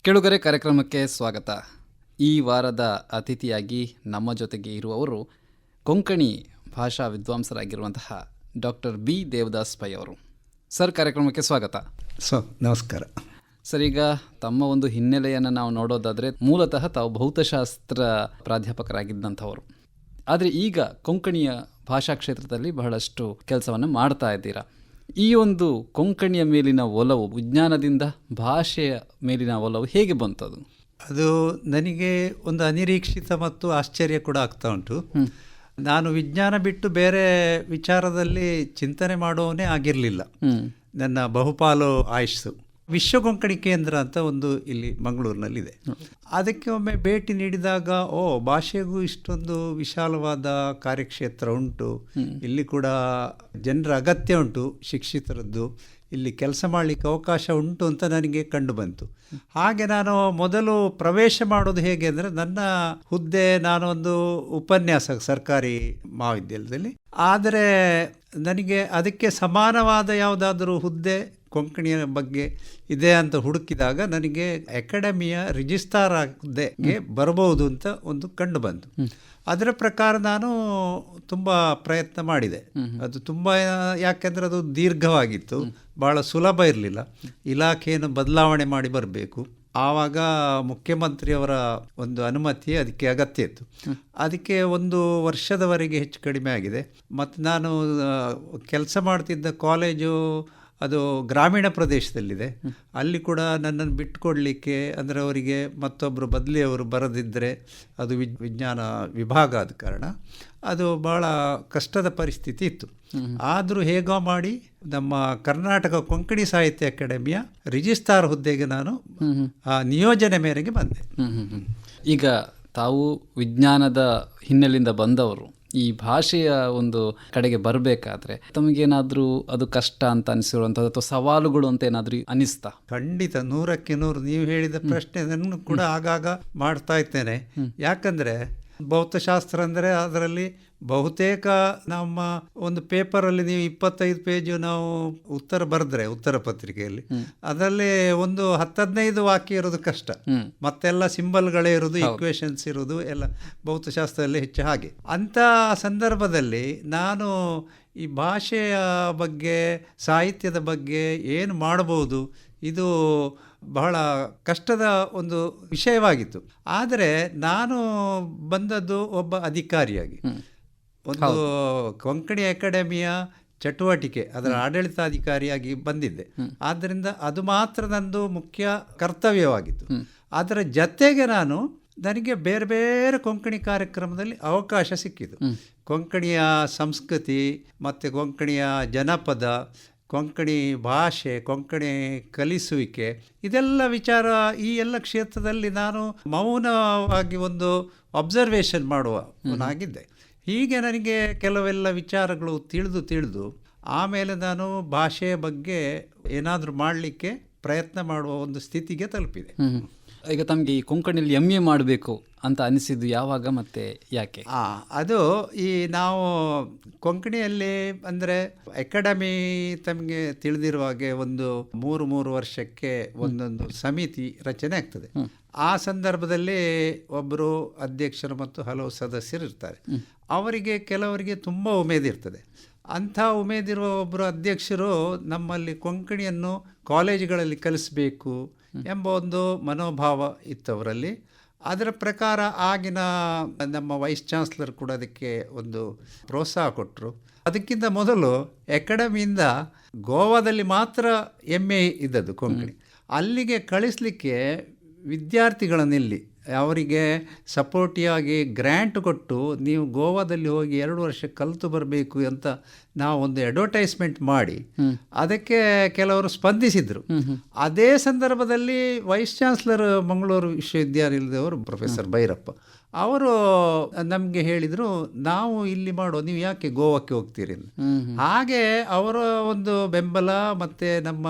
ಕೆಳುಗರೆ ಕಾರ್ಯಕ್ರಮಕ್ಕೆ ಸ್ವಾಗತ. ಈ ವಾರದ ಅತಿಥಿಯಾಗಿ ನಮ್ಮ ಜೊತೆಗೆ ಇರುವವರು ಕೊಂಕಣಿ ಭಾಷಾ ವಿದ್ವಾಂಸರಾಗಿರುವಂತಹ ಡಾಕ್ಟರ್ ಬಿ ದೇವದಾಸ್ ಪೈ ಅವರು. ಸರ್, ಕಾರ್ಯಕ್ರಮಕ್ಕೆ ಸ್ವಾಗತ. ನಮಸ್ಕಾರ ಸರ್, ಈಗ ತಮ್ಮ ಒಂದು ಹಿನ್ನೆಲೆಯನ್ನು ನಾವು ನೋಡೋದಾದರೆ ಮೂಲತಃ ತಾವು ಭೌತಶಾಸ್ತ್ರ ಪ್ರಾಧ್ಯಾಪಕರಾಗಿದ್ದಂಥವರು. ಆದರೆ ಈಗ ಕೊಂಕಣಿಯ ಭಾಷಾ ಕ್ಷೇತ್ರದಲ್ಲಿ ಬಹಳಷ್ಟು ಕೆಲಸವನ್ನು ಮಾಡ್ತಾ ಇದ್ದೀರಾ. ಈ ಒಂದು ಕೊಂಕಣಿಯ ಮೇಲಿನ ಒಲವು, ವಿಜ್ಞಾನದಿಂದ ಭಾಷೆಯ ಮೇಲಿನ ಒಲವು ಹೇಗೆ ಬಂತದು? ಅದು ನನಗೆ ಒಂದು ಅನಿರೀಕ್ಷಿತ ಮತ್ತು ಆಶ್ಚರ್ಯ ಕೂಡ ಆಗ್ತಾ ಉಂಟು. ನಾನು ವಿಜ್ಞಾನ ಬಿಟ್ಟು ಬೇರೆ ವಿಚಾರದಲ್ಲಿ ಚಿಂತನೆ ಮಾಡೋನೇ ಆಗಿರಲಿಲ್ಲ. ನನ್ನ ಬಹುಪಾಲು ಆಯುಷ್ಸು ವಿಶ್ವ ಕೊಂಕಣಿ ಕೇಂದ್ರ ಅಂತ ಒಂದು ಇಲ್ಲಿ ಮಂಗಳೂರಿನಲ್ಲಿದೆ. ಅದಕ್ಕೆ ಒಮ್ಮೆ ಭೇಟಿ ನೀಡಿದಾಗ ಭಾಷೆಗೂ ಇಷ್ಟೊಂದು ವಿಶಾಲವಾದ ಕಾರ್ಯಕ್ಷೇತ್ರ ಉಂಟು, ಇಲ್ಲಿ ಕೂಡ ಜನರ ಅಗತ್ಯ ಉಂಟು, ಶಿಕ್ಷಿತರದ್ದು ಇಲ್ಲಿ ಕೆಲಸ ಮಾಡಲಿಕ್ಕೆ ಅವಕಾಶ ಉಂಟು ಅಂತ ನನಗೆ ಕಂಡು ಬಂತು. ಹಾಗೆ ನಾನು ಮೊದಲು ಪ್ರವೇಶ ಮಾಡೋದು ಹೇಗೆ ಅಂದರೆ, ನನ್ನ ಹುದ್ದೆ ನಾನೊಂದು ಉಪನ್ಯಾಸಕ ಸರ್ಕಾರಿ ಮಹಾವಿದ್ಯಾಲಯದಲ್ಲಿ. ಆದರೆ ನನಗೆ ಅದಕ್ಕೆ ಸಮಾನವಾದ ಯಾವುದಾದ್ರೂ ಹುದ್ದೆ ಕೊಂಕಣಿಯ ಬಗ್ಗೆ ಇದೆ ಅಂತ ಹುಡುಕಿದಾಗ ನನಗೆ ಅಕಾಡೆಮಿಯ ರಿಜಿಸ್ಟ್ರಾರ್ ಹುದ್ದೆಗೆ ಬರಬಹುದು ಅಂತ ಒಂದು ಕಂಡು ಬಂತು. ಅದರ ಪ್ರಕಾರ ನಾನು ತುಂಬ ಪ್ರಯತ್ನ ಮಾಡಿದೆ. ಅದು ತುಂಬ, ಯಾಕೆಂದರೆ ಅದು ದೀರ್ಘವಾಗಿತ್ತು, ಭಾಳ ಸುಲಭ ಇರಲಿಲ್ಲ. ಇಲಾಖೆಯನ್ನು ಬದಲಾವಣೆ ಮಾಡಿ ಬರಬೇಕು. ಆವಾಗ ಮುಖ್ಯಮಂತ್ರಿಯವರ ಒಂದು ಅನುಮತಿ ಅದಕ್ಕೆ ಅಗತ್ಯ ಇತ್ತು. ಅದಕ್ಕೆ 1 ವರ್ಷದವರೆಗೆ ಹೆಚ್ಚು ಕಡಿಮೆ ಆಗಿದೆ. ಮತ್ತು ನಾನು ಕೆಲಸ ಮಾಡ್ತಿದ್ದ ಕಾಲೇಜು ಅದು ಗ್ರಾಮೀಣ ಪ್ರದೇಶದಲ್ಲಿದೆ. ಅಲ್ಲಿ ಕೂಡ ನನ್ನನ್ನು ಬಿಟ್ಟುಕೊಡ್ಲಿಕ್ಕೆ, ಅಂದರೆ ಅವರಿಗೆ ಮತ್ತೊಬ್ಬರು ಬದಲಿಯವರು ಬರದಿದ್ದರೆ, ಅದು ವಿಜ್ಞಾನ ವಿಭಾಗ ಆದ ಕಾರಣ ಅದು ಭಾಳ ಕಷ್ಟದ ಪರಿಸ್ಥಿತಿ ಇತ್ತು. ಆದರೂ ಹೇಗೋ ಮಾಡಿ ನಮ್ಮ ಕರ್ನಾಟಕ ಕೊಂಕಣಿ ಸಾಹಿತ್ಯ ಅಕಾಡೆಮಿಯ ರಿಜಿಸ್ಟ್ರಾರ್ ಹುದ್ದೆಗೆ ನಾನು ನಿಯೋಜನೆ ಮೇರೆಗೆ ಬಂದೆ. ಈಗ ತಾವು ವಿಜ್ಞಾನದ ಹಿನ್ನೆಲೆಯಿಂದ ಬಂದವರು, ಈ ಭಾಷೆಯ ಒಂದು ಕಡೆಗೆ ಬರಬೇಕಾದ್ರೆ ತಮಗೇನಾದರೂ ಅದು ಕಷ್ಟ ಅಂತ ಅನಿಸಿರುವಂಥದ್ದು ಅಥವಾ ಸವಾಲುಗಳು ಅಂತ ಏನಾದರೂ ಅನಿಸ್ತಾ? ಖಂಡಿತ, 100ಕ್ಕೆ 100 ನೀವು ಹೇಳಿದ ಪ್ರಶ್ನೆ ನಾನು ಕೂಡ ಆಗಾಗ ಮಾಡ್ತಾ ಇರ್ತೇನೆ. ಯಾಕಂದರೆ ಭೌತಶಾಸ್ತ್ರ ಅಂದರೆ ಅದರಲ್ಲಿ ಬಹುತೇಕ ನಮ್ಮ ಒಂದು ಪೇಪರಲ್ಲಿ ನೀವು 25 ಪೇಜು ನಾವು ಉತ್ತರ ಬರೆದ್ರೆ ಉತ್ತರ ಪತ್ರಿಕೆಯಲ್ಲಿ, ಅದರಲ್ಲಿ ಒಂದು 10-15 ವಾಕ್ಯ ಇರೋದು ಕಷ್ಟ. ಮತ್ತೆಲ್ಲ ಸಿಂಬಲ್ಗಳೇ ಇರೋದು, ಈಕ್ವೇಷನ್ಸ್ ಇರೋದು ಎಲ್ಲ ಭೌತಶಾಸ್ತ್ರದಲ್ಲಿ ಹೆಚ್ಚು. ಹಾಗೆ ಅಂಥ ಸಂದರ್ಭದಲ್ಲಿ ನಾನು ಈ ಭಾಷೆಯ ಬಗ್ಗೆ, ಸಾಹಿತ್ಯದ ಬಗ್ಗೆ ಏನು ಮಾಡಬಹುದು, ಇದು ಬಹಳ ಕಷ್ಟದ ಒಂದು ವಿಷಯವಾಗಿತ್ತು. ಆದರೆ ನಾನು ಬಂದದ್ದು ಒಬ್ಬ ಅಧಿಕಾರಿಯಾಗಿ, ಒಂದು ಕೊಂಕಣಿ ಅಕಾಡೆಮಿಯ ಚಟುವಟಿಕೆ ಅದರ ಆಡಳಿತಾಧಿಕಾರಿಯಾಗಿ ಬಂದಿದ್ದೆ. ಆದ್ದರಿಂದ ಅದು ಮಾತ್ರ ನಂದು ಮುಖ್ಯ ಕರ್ತವ್ಯವಾಗಿತ್ತು. ಅದರ ಜೊತೆಗೆ ನನಗೆ ಬೇರೆ ಬೇರೆ ಕೊಂಕಣಿ ಕಾರ್ಯಕ್ರಮದಲ್ಲಿ ಅವಕಾಶ ಸಿಕ್ಕಿತು. ಕೊಂಕಣಿಯ ಸಂಸ್ಕೃತಿ ಮತ್ತು ಕೊಂಕಣಿಯ ಜನಪದ, ಕೊಂಕಣಿ ಭಾಷೆ, ಕೊಂಕಣಿ ಕಲಿಸುವಿಕೆ, ಇದೆಲ್ಲ ವಿಚಾರ, ಈ ಎಲ್ಲ ಕ್ಷೇತ್ರದಲ್ಲಿ ನಾನು ಮೌನವಾಗಿ ಒಂದು ಅಬ್ಸರ್ವೇಷನ್ ಮಾಡುವವನಾಗಿದ್ದೆ. ಹೀಗೆ ನನಗೆ ಕೆಲವೆಲ್ಲ ವಿಚಾರಗಳು ತಿಳಿದು ಆಮೇಲೆ ನಾನು ಭಾಷೆಯ ಬಗ್ಗೆ ಏನಾದರೂ ಮಾಡಲಿಕ್ಕೆ ಪ್ರಯತ್ನ ಮಾಡುವ ಒಂದು ಸ್ಥಿತಿಗೆ ತಲುಪಿದೆ. ಈಗ ತಮಗೆ ಈ ಕೊಂಕಣಿಯಲ್ಲಿ MA ಮಾಡಬೇಕು ಅಂತ ಅನಿಸಿದ್ದು ಯಾವಾಗ ಮತ್ತು ಯಾಕೆ? ಅದು ನಾವು ಕೊಂಕಣಿಯಲ್ಲಿ ಅಂದರೆ ಅಕಾಡೆಮಿ ತಮಗೆ ತಿಳಿದಿರುವ ಹಾಗೆ ಒಂದು 3 ವರ್ಷಕ್ಕೆ ಒಂದೊಂದು ಸಮಿತಿ ರಚನೆ ಆಗ್ತದೆ. ಆ ಸಂದರ್ಭದಲ್ಲಿ ಒಬ್ಬರು ಅಧ್ಯಕ್ಷರು ಮತ್ತು ಹಲವು ಸದಸ್ಯರು ಇರ್ತಾರೆ. ಅವರಿಗೆ ಕೆಲವರಿಗೆ ತುಂಬ ಉಮೇದಿರ್ತದೆ. ಅಂಥ ಉಮೇದಿರುವ ಒಬ್ಬರು ಅಧ್ಯಕ್ಷರು ನಮ್ಮಲ್ಲಿ ಕೊಂಕಣಿಯನ್ನು ಕಾಲೇಜುಗಳಲ್ಲಿ ಕಲಿಸಬೇಕು ಎಂಬ ಒಂದು ಮನೋಭಾವ ಇತ್ತು ಅವರಲ್ಲಿ. ಅದರ ಪ್ರಕಾರ ಆಗಿನ ನಮ್ಮ ವೈಸ್ ಚಾನ್ಸಲರ್ ಕೂಡ ಅದಕ್ಕೆ ಒಂದು ಪ್ರೋತ್ಸಾಹ ಕೊಟ್ಟರು. ಅದಕ್ಕಿಂತ ಮೊದಲು ಅಕಾಡೆಮಿಯಿಂದ ಗೋವಾದಲ್ಲಿ ಮಾತ್ರ MA ಇದ್ದದ್ದು ಕೊಂಕಣಿ. ಅಲ್ಲಿಗೆ ಕಳಿಸ್ಲಿಕ್ಕೆ ವಿದ್ಯಾರ್ಥಿಗಳನ್ನಿಲ್ಲಿ ಅವರಿಗೆ ಸಪೋರ್ಟಿಯಾಗಿ ಗ್ರ್ಯಾಂಟ್ ಕೊಟ್ಟು, ನೀವು ಗೋವಾದಲ್ಲಿ ಹೋಗಿ 2 ವರ್ಷ ಕಲಿತು ಬರಬೇಕು ಅಂತ ನಾವು ಒಂದು ಅಡ್ವರ್ಟೈಸ್ಮೆಂಟ್ ಮಾಡಿ ಅದಕ್ಕೆ ಕೆಲವರು ಸ್ಪಂದಿಸಿದರು. ಅದೇ ಸಂದರ್ಭದಲ್ಲಿ ವೈಸ್ ಚಾನ್ಸಲರ್ ಮಂಗಳೂರು ವಿಶ್ವವಿದ್ಯಾನಿಲಯದವರು ಪ್ರೊಫೆಸರ್ ಭೈರಪ್ಪ ಅವರು ನಮಗೆ ಹೇಳಿದರು, ನಾವು ಇಲ್ಲಿ ಮಾಡೋ, ನೀವು ಯಾಕೆ ಗೋವಾಕ್ಕೆ ಹೋಗ್ತೀರಿ? ಹಾಗೆ ಅವರ ಒಂದು ಬೆಂಬಲ ಮತ್ತು ನಮ್ಮ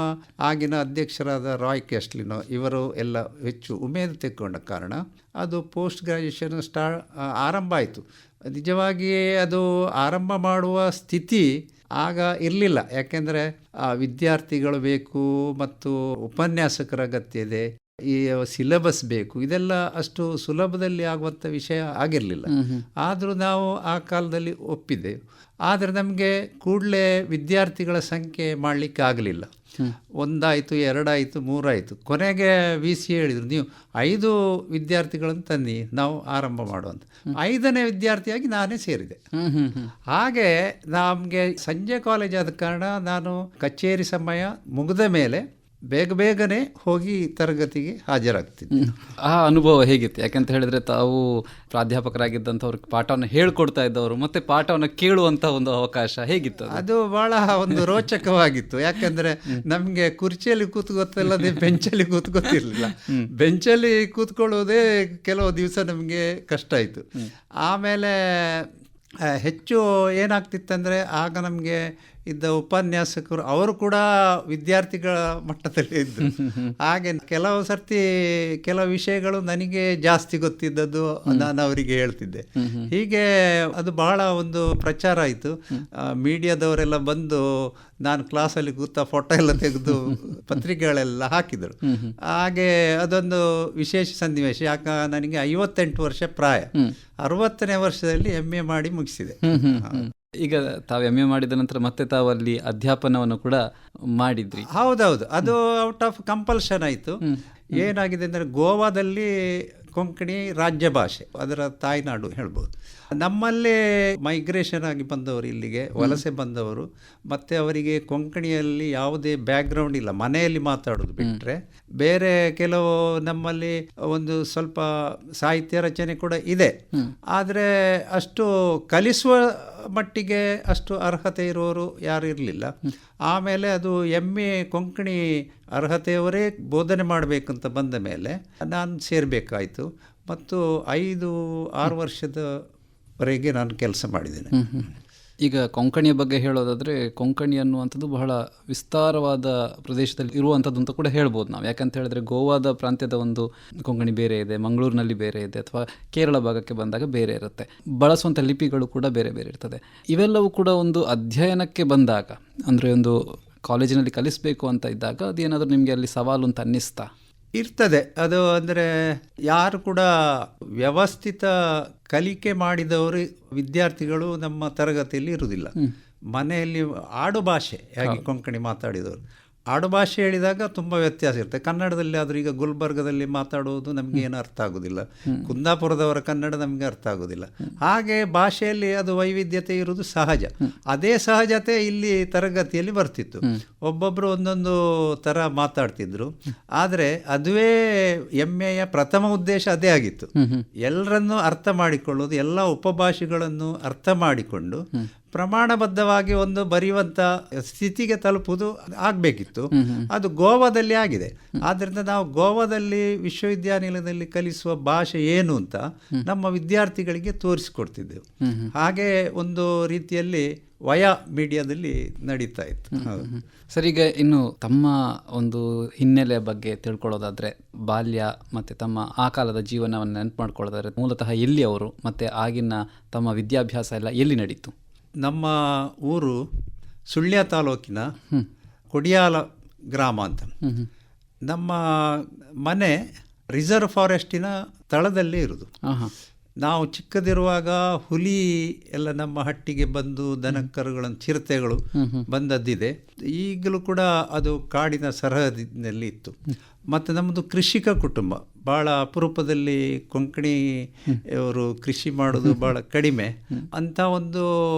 ಆಗಿನ ಅಧ್ಯಕ್ಷರಾದ ರಾಯ್ ಕ್ಯಾಸ್ಟ್ಲಿನೋ ಇವರು ಎಲ್ಲ ಹೆಚ್ಚು ಉಮೇದು ತೆಕ್ಕೊಂಡ ಕಾರಣ ಅದು ಪೋಸ್ಟ್ ಗ್ರ್ಯಾಜುಯೇಷನ್ ಆರಂಭ ಆಯಿತು. ನಿಜವಾಗಿಯೇ ಅದು ಆರಂಭ ಮಾಡುವ ಸ್ಥಿತಿ ಆಗ ಇರಲಿಲ್ಲ. ಯಾಕೆಂದರೆ ವಿದ್ಯಾರ್ಥಿಗಳು ಬೇಕು ಮತ್ತು ಉಪನ್ಯಾಸಕರ ಅಗತ್ಯ ಇದೆ. ಈ ಸಿಲೆಬಸ್ ಬೇಕು, ಇದೆಲ್ಲ ಅಷ್ಟು ಸುಲಭದಲ್ಲಿ ಆಗುವಂಥ ವಿಷಯ ಆಗಿರಲಿಲ್ಲ. ಆದರೂ ನಾವು ಆ ಕಾಲದಲ್ಲಿ ಒಪ್ಪಿದ್ದೆವು. ಆದರೆ ನಮಗೆ ಕೂಡಲೇ ವಿದ್ಯಾರ್ಥಿಗಳ ಸಂಖ್ಯೆ ಮಾಡಲಿಕ್ಕೆ ಆಗಲಿಲ್ಲ. 1 ಆಯಿತು, 2 ಆಯಿತು, 3 ಆಯಿತು. ಕೊನೆಗೆ VC ಹೇಳಿದರು, ನೀವು 5 ವಿದ್ಯಾರ್ಥಿಗಳನ್ನು ತನ್ನಿ, ನಾವು ಆರಂಭ ಮಾಡುವಂತ. 5ನೇ ವಿದ್ಯಾರ್ಥಿಯಾಗಿ ನಾನೇ ಸೇರಿದೆ. ಹಾಗೆ ನಮಗೆ ಸಂಜೆ ಕಾಲೇಜ್ ಆದ ಕಾರಣ ನಾನು ಕಚೇರಿ ಸಮಯ ಮುಗಿದ ಮೇಲೆ ಬೇಗನೆ ಹೋಗಿ ತರಗತಿಗೆ ಹಾಜರಾಗ್ತಿದ್ದೆ. ಆ ಅನುಭವ ಹೇಗಿತ್ತು? ಯಾಕಂತ ಹೇಳಿದ್ರೆ ತಾವು ಪ್ರಾಧ್ಯಾಪಕರಾಗಿದ್ದಂಥವ್ರಿಗೆ ಪಾಠವನ್ನು ಹೇಳ್ಕೊಡ್ತಾ ಇದ್ದವರು, ಮತ್ತೆ ಪಾಠವನ್ನು ಕೇಳುವಂಥ ಒಂದು ಅವಕಾಶ ಹೇಗಿತ್ತು? ಅದು ಬಹಳ ಒಂದು ರೋಚಕವಾಗಿತ್ತು. ಯಾಕಂದರೆ ನಮಗೆ ಕುರ್ಚಿಯಲ್ಲಿ ಕೂತ್ಕೊತ್ತಿಲ್ಲದೆ ಬೆಂಚಲ್ಲಿ ಕೂತ್ಕೊತಿರ್ಲಿಲ್ಲ. ಬೆಂಚಲ್ಲಿ ಕೂತ್ಕೊಳ್ಳೋದೇ ಕೆಲವು ದಿವಸ ನಮಗೆ ಕಷ್ಟ ಆಯಿತು. ಆಮೇಲೆ ಹೆಚ್ಚು ಏನಾಗ್ತಿತ್ತಂದರೆ, ಆಗ ನಮಗೆ ಇದ್ದ ಉಪನ್ಯಾಸಕರು ಅವರು ಕೂಡ ವಿದ್ಯಾರ್ಥಿಗಳ ಮಟ್ಟದಲ್ಲಿ ಇದ್ದರು. ಹಾಗೆ ಕೆಲವು ಸರ್ತಿ ಕೆಲವು ವಿಷಯಗಳು ನನಗೆ ಜಾಸ್ತಿ ಗೊತ್ತಿದ್ದದ್ದು ನಾನು ಅವರಿಗೆ ಹೇಳ್ತಿದ್ದೆ. ಹೀಗೆ ಅದು ಬಹಳ ಒಂದು ಪ್ರಚಾರ ಆಯಿತು. ಮೀಡಿಯಾದವರೆಲ್ಲ ಬಂದು ನಾನು ಕ್ಲಾಸಲ್ಲಿ ಕೂತ ಫೋಟೋ ಎಲ್ಲ ತೆಗೆದು ಪತ್ರಿಕೆಗಳೆಲ್ಲ ಹಾಕಿದರು. ಹಾಗೆ ಅದೊಂದು ವಿಶೇಷ ಸನ್ನಿವೇಶ. ನನಗೆ 58 ವರ್ಷ ಪ್ರಾಯ, 60ನೇ ವರ್ಷದಲ್ಲಿ MA ಮಾಡಿ ಮುಗಿಸಿದೆ. ಈಗ ತಾವು MA ಮಾಡಿದ ನಂತರ ಮತ್ತೆ ತಾವು ಅಲ್ಲಿ ಅಧ್ಯಾಪನವನ್ನು ಕೂಡ ಮಾಡಿದ್ರಿ? ಹೌದೌದು, ಅದು ಔಟ್ ಆಫ್ ಕಂಪಲ್ಷನ್ ಆಯಿತು. ಏನಾಗಿದೆ ಅಂದರೆ, ಗೋವಾದಲ್ಲಿ ಕೊಂಕಣಿ ರಾಜ್ಯ ಭಾಷೆ, ಅದರ ತಾಯ್ನಾಡು ಹೇಳ್ಬೋದು. ನಮ್ಮಲ್ಲೇ ಮೈಗ್ರೇಷನ್ ಆಗಿ ಬಂದವರು, ಇಲ್ಲಿಗೆ ವಲಸೆ ಬಂದವರು, ಮತ್ತು ಅವರಿಗೆ ಕೊಂಕಣಿಯಲ್ಲಿ ಯಾವುದೇ ಬ್ಯಾಕ್ಗ್ರೌಂಡ್ ಇಲ್ಲ, ಮನೆಯಲ್ಲಿ ಮಾತಾಡೋದು ಬಿಟ್ಟರೆ. ಬೇರೆ ಕೆಲವು ನಮ್ಮಲ್ಲಿ ಒಂದು ಸ್ವಲ್ಪ ಸಾಹಿತ್ಯ ರಚನೆ ಕೂಡ ಇದೆ, ಆದರೆ ಅಷ್ಟು ಕಲಿಸುವ ಮಟ್ಟಿಗೆ ಅಷ್ಟು ಅರ್ಹತೆ ಇರೋರು ಯಾರು ಇರಲಿಲ್ಲ. ಆಮೇಲೆ ಅದು MA ಕೊಂಕಣಿ ಅರ್ಹತೆಯವರೇ ಬೋಧನೆ ಮಾಡಬೇಕಂತ ಬಂದ ಮೇಲೆ ನಾನು ಸೇರಬೇಕಾಯಿತು. ಮತ್ತು 5-6 ವರ್ಷದವರೆಗೆ ನಾನು ಕೆಲಸ ಮಾಡಿದ್ದೇನೆ. ಈಗ ಕೊಂಕಣಿಯ ಬಗ್ಗೆ ಹೇಳೋದಾದರೆ, ಕೊಂಕಣಿ ಅನ್ನುವಂಥದ್ದು ಬಹಳ ವಿಸ್ತಾರವಾದ ಪ್ರದೇಶದಲ್ಲಿ ಇರುವಂಥದ್ದು ಅಂತ ಕೂಡ ಹೇಳ್ಬೋದು ನಾವು. ಯಾಕಂತ ಹೇಳಿದ್ರೆ ಗೋವಾದ ಪ್ರಾಂತ್ಯದ ಒಂದು ಕೊಂಕಣಿ ಬೇರೆ ಇದೆ, ಮಂಗಳೂರಿನಲ್ಲಿ ಬೇರೆ ಇದೆ, ಅಥವಾ ಕೇರಳ ಭಾಗಕ್ಕೆ ಬಂದಾಗ ಬೇರೆ ಇರುತ್ತೆ. ಬಳಸುವಂಥ ಲಿಪಿಗಳು ಕೂಡ ಬೇರೆ ಬೇರೆ ಇರ್ತದೆ. ಇವೆಲ್ಲವೂ ಕೂಡ ಒಂದು ಅಧ್ಯಯನಕ್ಕೆ ಬಂದಾಗ, ಅಂದರೆ ಒಂದು ಕಾಲೇಜಿನಲ್ಲಿ ಕಲಿಸಬೇಕು ಅಂತ ಇದ್ದಾಗ, ಅದೇನಾದರೂ ನಿಮಗೆ ಅಲ್ಲಿ ಸವಾಲು ಅಂತ ಅನ್ನಿಸ್ತಾ? ಇರ್ತದೆ. ಅದು ಅಂದರೆ ಯಾರು ಕೂಡ ವ್ಯವಸ್ಥಿತ ಕಲಿಕೆ ಮಾಡಿದವರು ವಿದ್ಯಾರ್ಥಿಗಳು ನಮ್ಮ ತರಗತಿಯಲ್ಲಿ ಇರುವುದಿಲ್ಲ. ಮನೆಯಲ್ಲಿ ಆಡು ಭಾಷೆ ಹಾಗೆ ಕೊಂಕಣಿ ಮಾತಾಡಿದವರು, ಆಡು ಭಾಷೆ ಹೇಳಿದಾಗ ತುಂಬ ವ್ಯತ್ಯಾಸ ಇರುತ್ತೆ. ಕನ್ನಡದಲ್ಲಿ ಆದರೂ ಈಗ ಗುಲ್ಬರ್ಗದಲ್ಲಿ ಮಾತಾಡುವುದು ನಮಗೆ ಏನು ಅರ್ಥ ಆಗೋದಿಲ್ಲ, ಕುಂದಾಪುರದವರ ಕನ್ನಡ ನಮಗೆ ಅರ್ಥ ಆಗೋದಿಲ್ಲ. ಹಾಗೆ ಭಾಷೆಯಲ್ಲಿ ಅದು ವೈವಿಧ್ಯತೆ ಇರುವುದು ಸಹಜ. ಅದೇ ಸಹಜತೆ ಇಲ್ಲಿ ತರಗತಿಯಲ್ಲಿ ಬರ್ತಿತ್ತು. ಒಬ್ಬೊಬ್ಬರು ಒಂದೊಂದು ಥರ ಮಾತಾಡ್ತಿದ್ರು. ಆದರೆ ಅದುವೇ MAಯ ಪ್ರಥಮ ಉದ್ದೇಶ ಅದೇ ಆಗಿತ್ತು, ಎಲ್ಲರನ್ನೂ ಅರ್ಥ ಮಾಡಿಕೊಳ್ಳೋದು, ಎಲ್ಲ ಉಪಭಾಷೆಗಳನ್ನು ಅರ್ಥ ಮಾಡಿಕೊಂಡು ಪ್ರಮಾಣಬದ್ಧವಾಗಿ ಒಂದು ಬರೆಯುವಂಥ ಸ್ಥಿತಿಗೆ ತಲುಪುವುದು ಆಗಬೇಕಿತ್ತು. ಅದು ಗೋವಾದಲ್ಲಿ ಆಗಿದೆ. ಆದ್ದರಿಂದ ನಾವು ಗೋವಾದಲ್ಲಿ ವಿಶ್ವವಿದ್ಯಾನಿಲಯದಲ್ಲಿ ಕಲಿಸುವ ಭಾಷೆ ಏನು ಅಂತ ನಮ್ಮ ವಿದ್ಯಾರ್ಥಿಗಳಿಗೆ ತೋರಿಸಿಕೊಡ್ತಿದ್ದೆವು. ಹಾಗೆ ಒಂದು ರೀತಿಯಲ್ಲಿ ವಯಾ ಮೀಡಿಯಾದಲ್ಲಿ ನಡೀತಾ ಇತ್ತು. ಸರ್, ಈಗ ಇನ್ನು ತಮ್ಮ ಒಂದು ಹಿನ್ನೆಲೆಯ ಬಗ್ಗೆ ತಿಳ್ಕೊಳ್ಳೋದಾದರೆ, ಬಾಲ್ಯ ಮತ್ತು ತಮ್ಮ ಆ ಕಾಲದ ಜೀವನವನ್ನು ನೆನಪು ಮಾಡ್ಕೊಳ್ಳೋದಾದ್ರೆ, ಮೂಲತಃ ಎಲ್ಲಿ ಅವರು ಮತ್ತು ಆಗಿನ ತಮ್ಮ ವಿದ್ಯಾಭ್ಯಾಸ ಎಲ್ಲ ಎಲ್ಲಿ ನಡೀತು? ನಮ್ಮ ಊರು ಸುಳ್ಯ ತಾಲೂಕಿನ ಕೊಡಿಯಾಲ ಗ್ರಾಮ ಅಂತ. ನಮ್ಮ ಮನೆ ರಿಸರ್ವ್ ಫಾರೆಸ್ಟಿನ ತಳದಲ್ಲೇ ಇರೋದು. ನಾವು ಚಿಕ್ಕದಿರುವಾಗ ಹುಲಿ ಎಲ್ಲ ನಮ್ಮ ಹಟ್ಟಿಗೆ ಬಂದು ದನಕರುಗಳನ್ನು, ಚಿರತೆಗಳು ಬಂದದ್ದಿದೆ. ಈಗಲೂ ಕೂಡ ಅದು ಕಾಡಿನ ಸರಹದಿನಲ್ಲಿ ಇತ್ತು. ಮತ್ತು ನಮ್ಮದು ಕೃಷಿಕ ಕುಟುಂಬ, ಭಾಳ ಅಪರೂಪದಲ್ಲಿ ಕೊಂಕಣಿ ಅವರು ಕೃಷಿ ಮಾಡೋದು ಭಾಳ ಕಡಿಮೆ. ಅಂಥ ಒಂದು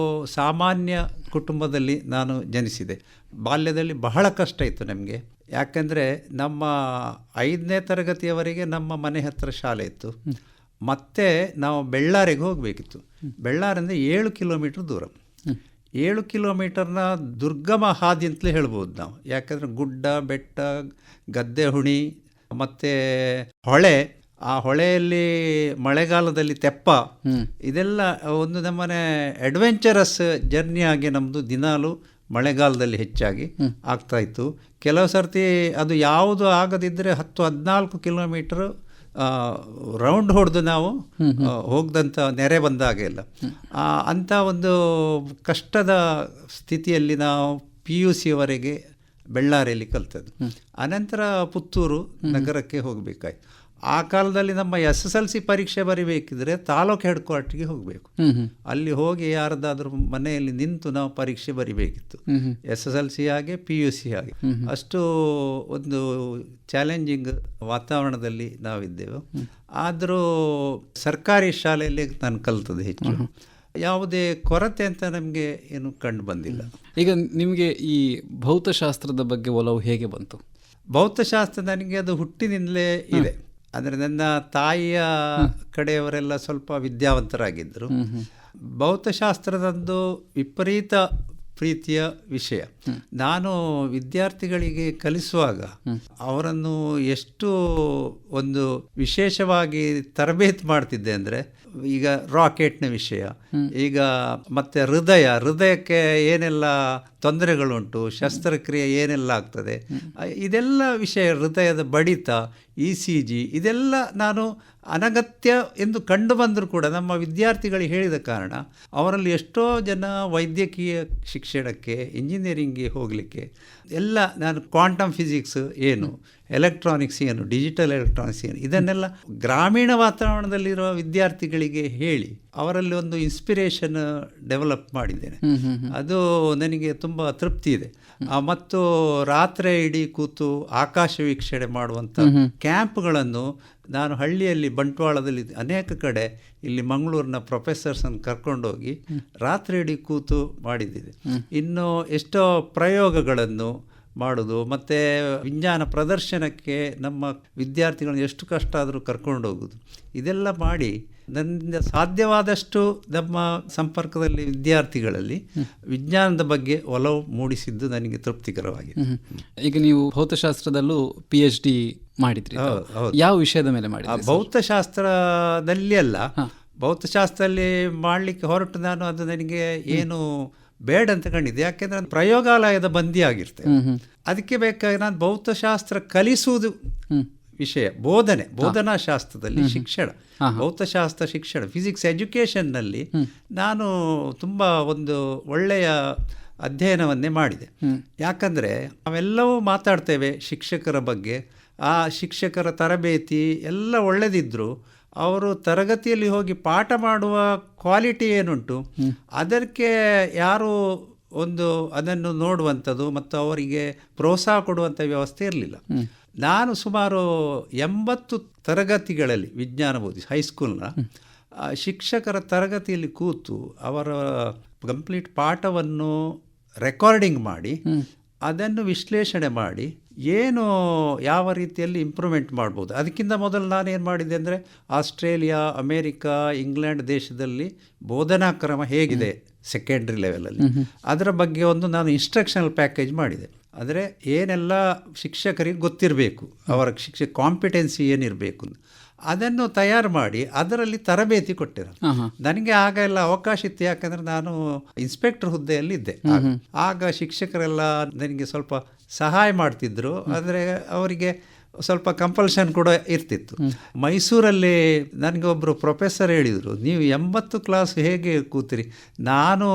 ಸಾಮಾನ್ಯ ಕುಟುಂಬದಲ್ಲಿ ನಾನು ಜನಿಸಿದೆ. ಬಾಲ್ಯದಲ್ಲಿ ಬಹಳ ಕಷ್ಟ ಇತ್ತು ನಮಗೆ. ಯಾಕೆಂದರೆ ನಮ್ಮ 5ನೇ ತರಗತಿಯವರೆಗೆ ನಮ್ಮ ಮನೆ ಹತ್ತಿರ ಶಾಲೆ ಇತ್ತು. ಮತ್ತೆ ನಾವು ಬೆಳ್ಳಾರಿಗೆ ಹೋಗಬೇಕಿತ್ತು. ಬೆಳ್ಳಾರಿಂದ 7 ಕಿಲೋಮೀಟ್ರ್ ದೂರ. 7 ಕಿಲೋಮೀಟರ್ನ ದುರ್ಗಮ ಹಾದಿ ಅಂತಲೇ ಹೇಳ್ಬೋದು ನಾವು. ಯಾಕಂದರೆ ಗುಡ್ಡ, ಬೆಟ್ಟ, ಗದ್ದೆ ಹುಣಿ ಮತ್ತು ಹೊಳೆ. ಆ ಹೊಳೆಯಲ್ಲಿ ಮಳೆಗಾಲದಲ್ಲಿ ತೆಪ್ಪ, ಇದೆಲ್ಲ ಒಂದು ನಮ್ಮನೆ ಅಡ್ವೆಂಚರಸ್ ಜರ್ನಿಯಾಗಿ ನಮ್ಮದು ದಿನಾಲು ಮಳೆಗಾಲದಲ್ಲಿ ಹೆಚ್ಚಾಗಿ ಆಗ್ತಾಯಿತ್ತು. ಕೆಲವು ಸರ್ತಿ ಅದು ಯಾವುದು ಆಗದಿದ್ದರೆ 10-14 ಕಿಲೋಮೀಟ್ರ್ ರೌಂಡ್ ಹೊಡೆದು ನಾವು ಹೋಗ್ದಂಥ ನೆರೆ ಬಂದಾಗೆಲ್ಲ. ಅಂಥ ಒಂದು ಕಷ್ಟದ ಸ್ಥಿತಿಯಲ್ಲಿ ನಾವು PUCವರೆಗೆ ಬೆಳ್ಳಾರಿಯಲ್ಲಿ ಕಲ್ತದ್ದು. ಅನಂತರ ಪುತ್ತೂರು ನಗರಕ್ಕೆ ಹೋಗಬೇಕಾಯ್ತು. ಆ ಕಾಲದಲ್ಲಿ ನಮ್ಮ SSLC ಪರೀಕ್ಷೆ ಬರಿಬೇಕಿದ್ರೆ ತಾಲೂಕು ಹೆಡ್ ಕ್ವಾರ್ಟರ್ಗೆ ಹೋಗಬೇಕು. ಅಲ್ಲಿ ಹೋಗಿ ಯಾರದಾದ್ರೂ ಮನೆಯಲ್ಲಿ ನಿಂತು ನಾವು ಪರೀಕ್ಷೆ ಬರಿಬೇಕಿತ್ತು. SSLC ಹಾಗೆ PUC ಹಾಗೆ ಅಷ್ಟು ಒಂದು ಚಾಲೆಂಜಿಂಗ್ ವಾತಾವರಣದಲ್ಲಿ ನಾವಿದ್ದೆವು. ಆದರೂ ಸರ್ಕಾರಿ ಶಾಲೆಯಲ್ಲಿ ನಾನು ಕಲ್ತದ್ದು ಹೆಚ್ಚು. ಯಾವುದೇ ಕೊರತೆ ಅಂತ ನಮಗೆ ಏನು ಕಂಡು ಬಂದಿಲ್ಲ. ಈಗ ನಿಮಗೆ ಈ ಭೌತಶಾಸ್ತ್ರದ ಬಗ್ಗೆ ಒಲವು ಹೇಗೆ ಬಂತು? ಭೌತಶಾಸ್ತ್ರ ನನಗೆ ಅದು ಹುಟ್ಟಿನಿಂದಲೇ ಇದೆ. ಅಂದರೆ ನನ್ನ ತಾಯಿಯ ಕಡೆಯವರೆಲ್ಲ ಸ್ವಲ್ಪ ವಿದ್ಯಾವಂತರಾಗಿದ್ದರು. ಭೌತಶಾಸ್ತ್ರದಂದು ವಿಪರೀತ ಪ್ರೀತಿಯ ವಿಷಯ. ನಾನು ವಿದ್ಯಾರ್ಥಿಗಳಿಗೆ ಕಲಿಸುವಾಗ ಅವರನ್ನು ಎಷ್ಟು ಒಂದು ವಿಶೇಷವಾಗಿ ತರಬೇತಿ ಮಾಡ್ತಿದ್ದೆ ಅಂದರೆ, ಈಗ ರಾಕೆಟ್ನ ವಿಷಯ, ಈಗ ಮತ್ತೆ ಹೃದಯಕ್ಕೆ ಏನೆಲ್ಲ ತೊಂದರೆಗಳುಂಟು, ಶಸ್ತ್ರಕ್ರಿಯೆ ಏನೆಲ್ಲ ಆಗ್ತದೆ, ಇದೆಲ್ಲ ವಿಷಯ, ಹೃದಯದ ಬಡಿತ, ECG, ಇದೆಲ್ಲ ನಾನು ಅನಗತ್ಯ ಎಂದು ಕಂಡು ಬಂದರೂ ಕೂಡ ನಮ್ಮ ವಿದ್ಯಾರ್ಥಿಗಳಿಗೆ ಹೇಳಿದ ಕಾರಣ ಅವರಲ್ಲಿ ಎಷ್ಟೋ ಜನ ವೈದ್ಯಕೀಯ ಶಿಕ್ಷಣಕ್ಕೆ, ಇಂಜಿನಿಯರಿಂಗ್ಗೆ ಹೋಗಲಿಕ್ಕೆ ಎಲ್ಲ ನಾನು ಕ್ವಾಂಟಮ್ ಫಿಸಿಕ್ಸ್ ಏನು, ಎಲೆಕ್ಟ್ರಾನಿಕ್ಸ್ ಏನು, ಡಿಜಿಟಲ್ ಎಲೆಕ್ಟ್ರಾನಿಕ್ಸ್ ಏನು, ಇದನ್ನೆಲ್ಲ ಗ್ರಾಮೀಣ ವಾತಾವರಣದಲ್ಲಿರುವ ವಿದ್ಯಾರ್ಥಿಗಳಿಗೆ ಹೇಳಿ ಅವರಲ್ಲಿ ಒಂದು ಇನ್ಸ್ಪಿರೇಷನ್ ಡೆವಲಪ್ ಮಾಡಿದ್ದೇನೆ. ಅದು ನನಗೆ ತುಂಬ ತೃಪ್ತಿ ಇದೆ. ಮತ್ತು ರಾತ್ರಿ ಇಡೀ ಕೂತು ಆಕಾಶ ವೀಕ್ಷಣೆ ಮಾಡುವಂಥ ಕ್ಯಾಂಪ್ಗಳನ್ನು ನಾನು ಹಳ್ಳಿಯಲ್ಲಿ ಬಂಟ್ವಾಳದಲ್ಲಿ ಅನೇಕ ಕಡೆ, ಇಲ್ಲಿ ಮಂಗಳೂರಿನ ಪ್ರೊಫೆಸರ್ಸನ್ನು ಕರ್ಕೊಂಡೋಗಿ ರಾತ್ರಿ ಇಡೀ ಕೂತು ಮಾಡಿದ್ದಿದೆ. ಇನ್ನು ಎಷ್ಟೋ ಪ್ರಯೋಗಗಳನ್ನು ಮಾಡೋದು, ಮತ್ತು ವಿಜ್ಞಾನ ಪ್ರದರ್ಶನಕ್ಕೆ ನಮ್ಮ ವಿದ್ಯಾರ್ಥಿಗಳನ್ನು ಎಷ್ಟು ಕಷ್ಟ ಆದರೂ ಕರ್ಕೊಂಡೋಗೋದು, ಇದೆಲ್ಲ ಮಾಡಿ ನನ್ನಿಂದ ಸಾಧ್ಯವಾದಷ್ಟು ನಮ್ಮ ಸಂಪರ್ಕದಲ್ಲಿ ವಿದ್ಯಾರ್ಥಿಗಳಲ್ಲಿ ವಿಜ್ಞಾನದ ಬಗ್ಗೆ ಒಲವು ಮೂಡಿಸಿದ್ದು ನನಗೆ ತೃಪ್ತಿಕರವಾಗಿದೆ. ಈಗ ನೀವು ಭೌತಶಾಸ್ತ್ರದಲ್ಲೂ PhD ಮಾಡಿದ್ರಿ, ಯಾವ ವಿಷಯದ ಮೇಲೆ ಮಾಡಿದ್ರಿ? ಭೌತಶಾಸ್ತ್ರದಲ್ಲಿ ಅಲ್ಲ, ಭೌತಶಾಸ್ತ್ರದಲ್ಲಿ ಮಾಡಲಿಕ್ಕೆ ಹೊರಟು ನಾನು ಅದು ನನಗೆ ಏನು ಬೇಡ ಅಂತ ಕಂಡಿದ್ದೆ. ಯಾಕೆಂದರೆ ನಾನು ಪ್ರಯೋಗಾಲಯದ ಬಂದಿ ಆಗಿರ್ತೇನೆ. ಅದಕ್ಕೆ ಬೇಕಾಗಿ ನಾನು ಭೌತಶಾಸ್ತ್ರ ಕಲಿಸುವುದು ವಿಷಯ, ಬೋಧನಾ ಶಾಸ್ತ್ರದಲ್ಲಿ ಶಿಕ್ಷಣ, ಭೌತಶಾಸ್ತ್ರ ಶಿಕ್ಷಣ, ಫಿಸಿಕ್ಸ್ ಎಜುಕೇಷನ್ನಲ್ಲಿ ನಾನು ತುಂಬ ಒಂದು ಒಳ್ಳೆಯ ಅಧ್ಯಯನವನ್ನೇ ಮಾಡಿದೆ. ಯಾಕಂದರೆ ನಾವೆಲ್ಲವೂ ಮಾತಾಡ್ತೇವೆ ಶಿಕ್ಷಕರ ಬಗ್ಗೆ, ಆ ಶಿಕ್ಷಕರ ತರಬೇತಿ ಎಲ್ಲ ಒಳ್ಳೆದಿದ್ದರೂ ಅವರು ತರಗತಿಯಲ್ಲಿ ಹೋಗಿ ಪಾಠ ಮಾಡುವ ಕ್ವಾಲಿಟಿ ಏನುಂಟು ಅದಕ್ಕೆ ಯಾರು ಒಂದು ಅದನ್ನು ನೋಡುವಂಥದ್ದು ಮತ್ತು ಅವರಿಗೆ ಪ್ರೋತ್ಸಾಹ ಕೊಡುವಂಥ ವ್ಯವಸ್ಥೆ ಇರಲಿಲ್ಲ. ನಾನು ಸುಮಾರು 80 ತರಗತಿಗಳಲ್ಲಿ ವಿಜ್ಞಾನ ಬೋಧಿಸಿ ಹೈಸ್ಕೂಲ್ನ ಶಿಕ್ಷಕರ ತರಗತಿಯಲ್ಲಿ ಕೂತು ಅವರ ಕಂಪ್ಲೀಟ್ ಪಾಠವನ್ನು ರೆಕಾರ್ಡಿಂಗ್ ಮಾಡಿ ಅದನ್ನು ವಿಶ್ಲೇಷಣೆ ಮಾಡಿ ಏನು ಯಾವ ರೀತಿಯಲ್ಲಿ ಇಂಪ್ರೂವ್ಮೆಂಟ್ ಮಾಡ್ಬೋದು. ಅದಕ್ಕಿಂತ ಮೊದಲು ನಾನೇನು ಮಾಡಿದೆ ಅಂದರೆ ಆಸ್ಟ್ರೇಲಿಯಾ, ಅಮೇರಿಕಾ, ಇಂಗ್ಲೆಂಡ್ ದೇಶದಲ್ಲಿ ಬೋಧನಾ ಕ್ರಮ ಹೇಗಿದೆ ಸೆಕೆಂಡ್ರಿ ಲೆವೆಲಲ್ಲಿ, ಅದರ ಬಗ್ಗೆ ಒಂದು ನಾನು ಇನ್ಸ್ಟ್ರಕ್ಷನಲ್ ಪ್ಯಾಕೇಜ್ ಮಾಡಿದೆ. ಅಂದರೆ ಏನೆಲ್ಲ ಶಿಕ್ಷಕರಿಗೆ ಗೊತ್ತಿರಬೇಕು, ಅವರ ಕಾಂಪಿಟೆನ್ಸಿ ಏನಿರಬೇಕು ಅದನ್ನು ತಯಾರು ಮಾಡಿ ಅದರಲ್ಲಿ ತರಬೇತಿ ಕೊಟ್ಟಿರೋದು. ನನಗೆ ಆಗ ಎಲ್ಲ ಅವಕಾಶ ಇತ್ತು, ಯಾಕಂದರೆ ನಾನು ಇನ್ಸ್ಪೆಕ್ಟರ್ ಹುದ್ದೆಯಲ್ಲಿ ಇದ್ದೆ. ಆಗ ಶಿಕ್ಷಕರೆಲ್ಲ ನನಗೆ ಸ್ವಲ್ಪ ಸಹಾಯ ಮಾಡ್ತಿದ್ರು, ಆದರೆ ಅವರಿಗೆ ಸ್ವಲ್ಪ ಕಂಪಲ್ಷನ್ ಕೂಡ ಇರ್ತಿತ್ತು. ಮೈಸೂರಲ್ಲಿ ನನಗೆ ಒಬ್ಬರು ಪ್ರೊಫೆಸರ್ ಹೇಳಿದರು, ನೀವು 80 ಕ್ಲಾಸ್ ಹೇಗೆ ಕೂತಿರಿ? ನಾನು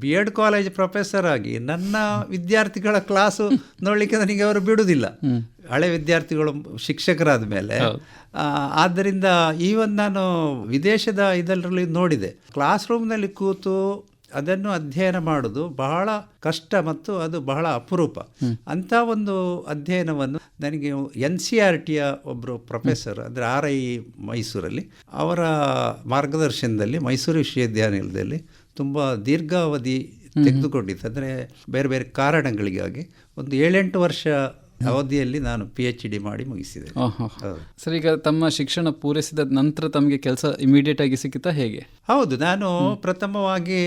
BEd ಕಾಲೇಜ್ ಪ್ರೊಫೆಸರ್ ಆಗಿ ನನ್ನ ವಿದ್ಯಾರ್ಥಿಗಳ ಕ್ಲಾಸು ನೋಡಲಿಕ್ಕೆ ನನಗೆ ಅವರು ಬಿಡುವುದಿಲ್ಲ, ಹಳೆ ವಿದ್ಯಾರ್ಥಿಗಳು ಶಿಕ್ಷಕರಾದ ಮೇಲೆ. ಆದ್ದರಿಂದ ಈವನ್ ನಾನು ವಿದೇಶದ ಇದರಲ್ಲಿ ನೋಡಿದೆ, ಕ್ಲಾಸ್ ರೂಮ್ನಲ್ಲಿ ಕೂತು ಅದನ್ನು ಅಧ್ಯಯನ ಮಾಡೋದು ಬಹಳ ಕಷ್ಟ ಮತ್ತು ಅದು ಬಹಳ ಅಪರೂಪ. ಅಂಥ ಒಂದು ಅಧ್ಯಯನವನ್ನು ನನಗೆ NCERTಯ ಒಬ್ಬರು ಪ್ರೊಫೆಸರ್, ಅಂದರೆ RI ಮೈಸೂರಲ್ಲಿ, ಅವರ ಮಾರ್ಗದರ್ಶನದಲ್ಲಿ ಮೈಸೂರು ವಿಶ್ವವಿದ್ಯಾನಿಲಯದಲ್ಲಿ ತುಂಬ ದೀರ್ಘಾವಧಿ ತೆಗೆದುಕೊಂಡಿತ್ತು. ಅಂದರೆ ಬೇರೆ ಬೇರೆ ಕಾರಣಗಳಿಗಾಗಿ ಒಂದು 7-8 ವರ್ಷ ಅವಧಿಯಲ್ಲಿ ನಾನು PhD ಮಾಡಿ ಮುಗಿಸಿದೆ. ಸರ್, ಈಗ ತಮ್ಮ ಶಿಕ್ಷಣ ಪೂರೈಸಿದ ನಂತರ ತಮಗೆ ಕೆಲಸ ಇಮಿಡಿಯೇಟ್ ಆಗಿ ಸಿಕ್ಕಿತಾ ಹೇಗೆ? ಹೌದು, ನಾನು ಪ್ರಥಮವಾಗಿ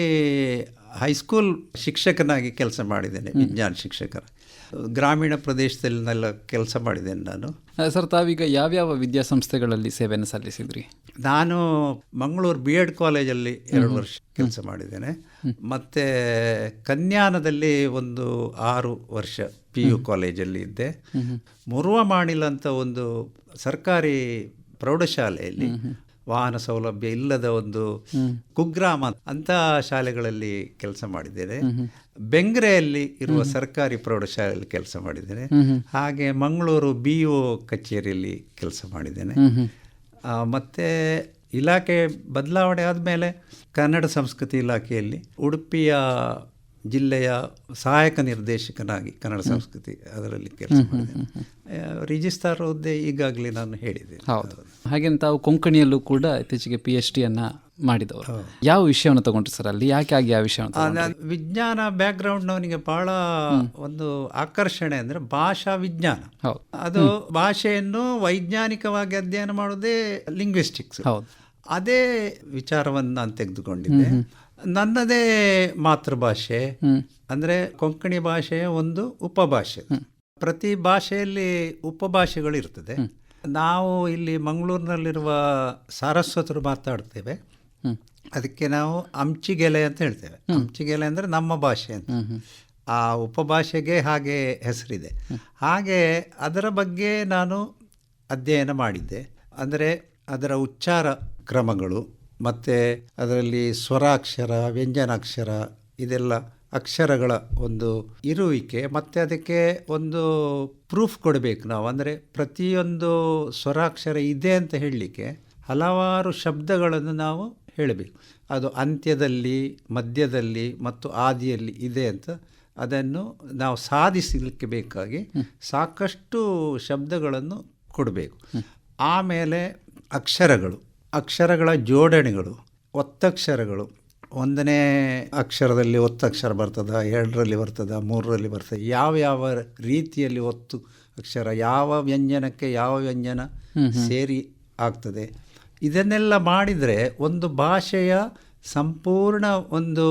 ಹೈಸ್ಕೂಲ್ ಶಿಕ್ಷಕನಾಗಿ ಕೆಲಸ ಮಾಡಿದ್ದೇನೆ, ವಿಜ್ಞಾನ ಶಿಕ್ಷಕರ. ಗ್ರಾಮೀಣ ಪ್ರದೇಶದಲ್ಲೆಲ್ಲ ಕೆಲಸ ಮಾಡಿದ್ದೇನೆ ನಾನು. ಸರ್, ತಾವೀಗ ಯಾವ್ಯಾವ ವಿದ್ಯಾಸಂಸ್ಥೆಗಳಲ್ಲಿ ಸೇವೆಯನ್ನು ಸಲ್ಲಿಸಿದ್ರಿ? ನಾನು ಮಂಗಳೂರು BEd ಕಾಲೇಜಲ್ಲಿ 2 ವರ್ಷ ಕೆಲಸ ಮಾಡಿದ್ದೇನೆ. ಮತ್ತು ಕನ್ಯಾನದಲ್ಲಿ ಒಂದು 6 ವರ್ಷ PU ಕಾಲೇಜಲ್ಲಿ ಇದ್ದೆ. ಮುರುವ ಮಾಣಿಲ್ ಅಂತ ಒಂದು ಸರ್ಕಾರಿ ಪ್ರೌಢಶಾಲೆಯಲ್ಲಿ ವಾಹನ ಸೌಲಭ್ಯ ಇಲ್ಲದ ಒಂದು ಕುಗ್ರಾಮ ಅಂತ ಶಾಲೆಗಳಲ್ಲಿ ಕೆಲಸ ಮಾಡಿದ್ದೇನೆ. ಬೆಂಗ್ರೆಯಲ್ಲಿ ಇರುವ ಸರ್ಕಾರಿ ಪ್ರೌಢಶಾಲೆಯಲ್ಲಿ ಕೆಲಸ ಮಾಡಿದ್ದೇನೆ. ಹಾಗೆ ಮಂಗಳೂರು BO ಕಚೇರಿಯಲ್ಲಿ ಕೆಲಸ ಮಾಡಿದ್ದೇನೆ. ಮತ್ತು ಇಲಾಖೆ ಬದಲಾವಣೆ ಆದಮೇಲೆ ಕನ್ನಡ ಸಂಸ್ಕೃತಿ ಇಲಾಖೆಯಲ್ಲಿ ಉಡುಪಿಯ ಜಿಲ್ಲೆಯ ಸಹಾಯಕ ನಿರ್ದೇಶಕನಾಗಿ ಕನ್ನಡ ಸಂಸ್ಕೃತಿ ಅದರಲ್ಲಿ ಕೆಲಸ ಮಾಡಿದ್ದೇನೆ. ರಿಜಿಸ್ಟ್ರಾರ್ ಹುದ್ದೆ ಈಗಾಗಲೇ ನಾನು ಹೇಳಿದೆ. ಹೌದು. ಹಾಗೆ ತಾವು ಕೊಂಕಣಿಯಲ್ಲೂ ಕೂಡ ಇತ್ತೀಚೆಗೆ PhD ಮಾಡಿದವರು. ಯಾವ ವಿಷಯವನ್ನು ತಗೊಂಡ್ರಿ ಸರ್ ಅಲ್ಲಿ? ಯಾಕೆ ಆಗಿ ಆ ವಿಷಯವನ್ನು? ವಿಜ್ಞಾನ ಬ್ಯಾಕ್ಗ್ರೌಂಡ್ನವನಿಗೆ ಬಹಳ ಒಂದು ಆಕರ್ಷಣೆ ಅಂದರೆ ಭಾಷಾ ವಿಜ್ಞಾನ. ಅದು ಭಾಷೆಯನ್ನು ವೈಜ್ಞಾನಿಕವಾಗಿ ಅಧ್ಯಯನ ಮಾಡೋದೇ ಲಿಂಗ್ವಿಸ್ಟಿಕ್ಸ್. ಅದೇ ವಿಚಾರವನ್ನು ನಾನು ತೆಗೆದುಕೊಂಡಿದ್ದೆ. ನನ್ನದೇ ಮಾತೃಭಾಷೆ ಅಂದರೆ ಕೊಂಕಣಿ ಭಾಷೆಯ ಒಂದು ಉಪಭಾಷೆ. ಪ್ರತಿ ಭಾಷೆಯಲ್ಲಿ ಉಪಭಾಷೆಗಳು ಇರ್ತದೆ. ನಾವು ಇಲ್ಲಿ ಮಂಗಳೂರಿನಲ್ಲಿರುವ ಸಾರಸ್ವತರು ಮಾತಾಡ್ತೇವೆ, ಅದಕ್ಕೆ ನಾವು ಅಂಚಿಗೆಲೆ ಅಂತ ಹೇಳ್ತೇವೆ. ಅಂಚಿಗೆಲೆ ಅಂದರೆ ನಮ್ಮ ಭಾಷೆ ಅಂತ. ಆ ಉಪಭಾಷೆಗೆ ಹಾಗೆ ಹೆಸರಿದೆ. ಹಾಗೆ ಅದರ ಬಗ್ಗೆ ನಾನು ಅಧ್ಯಯನ ಮಾಡಿದ್ದೆ. ಅಂದರೆ ಅದರ ಉಚ್ಚಾರ ಕ್ರಮಗಳು ಮತ್ತು ಅದರಲ್ಲಿ ಸ್ವರಾಕ್ಷರ, ವ್ಯಂಜನಾಕ್ಷರ, ಇದೆಲ್ಲ ಅಕ್ಷರಗಳ ಒಂದು ಇರುವಿಕೆ, ಮತ್ತು ಅದಕ್ಕೆ ಒಂದು ಪ್ರೂಫ್ ಕೊಡಬೇಕು ನಾವು. ಅಂದರೆ ಪ್ರತಿಯೊಂದು ಸ್ವರಾಕ್ಷರ ಇದೆ ಅಂತ ಹೇಳಲಿಕ್ಕೆ ಹಲವಾರು ಶಬ್ದಗಳನ್ನು ನಾವು ಹೇಳಬೇಕು. ಅದು ಅಂತ್ಯದಲ್ಲಿ, ಮಧ್ಯದಲ್ಲಿ ಮತ್ತು ಆದಿಯಲ್ಲಿ ಇದೆ ಅಂತ ಅದನ್ನು ನಾವು ಸಾಧಿಸಲಿಕ್ಕೆ ಬೇಕಾಗಿ ಸಾಕಷ್ಟು ಶಬ್ದಗಳನ್ನು ಕೊಡಬೇಕು. ಆಮೇಲೆ ಅಕ್ಷರಗಳ ಜೋಡಣೆಗಳು, ಒತ್ತಕ್ಷರಗಳು. 1ನೇ ಅಕ್ಷರದಲ್ಲಿ ಒತ್ತಕ್ಷರ ಬರ್ತದ, 2ರಲ್ಲಿ ಬರ್ತದ, 3ರಲ್ಲಿ ಬರ್ತದೆ. ಯಾವ ರೀತಿಯಲ್ಲಿ ಒತ್ತು ಅಕ್ಷರ, ಯಾವ ವ್ಯಂಜನಕ್ಕೆ ಯಾವ ವ್ಯಂಜನ ಸೇರಿ ಆಗ್ತದೆ, ಇದನ್ನೆಲ್ಲ ಮಾಡಿದರೆ ಒಂದು ಭಾಷೆಯ ಸಂಪೂರ್ಣ ಒಂದು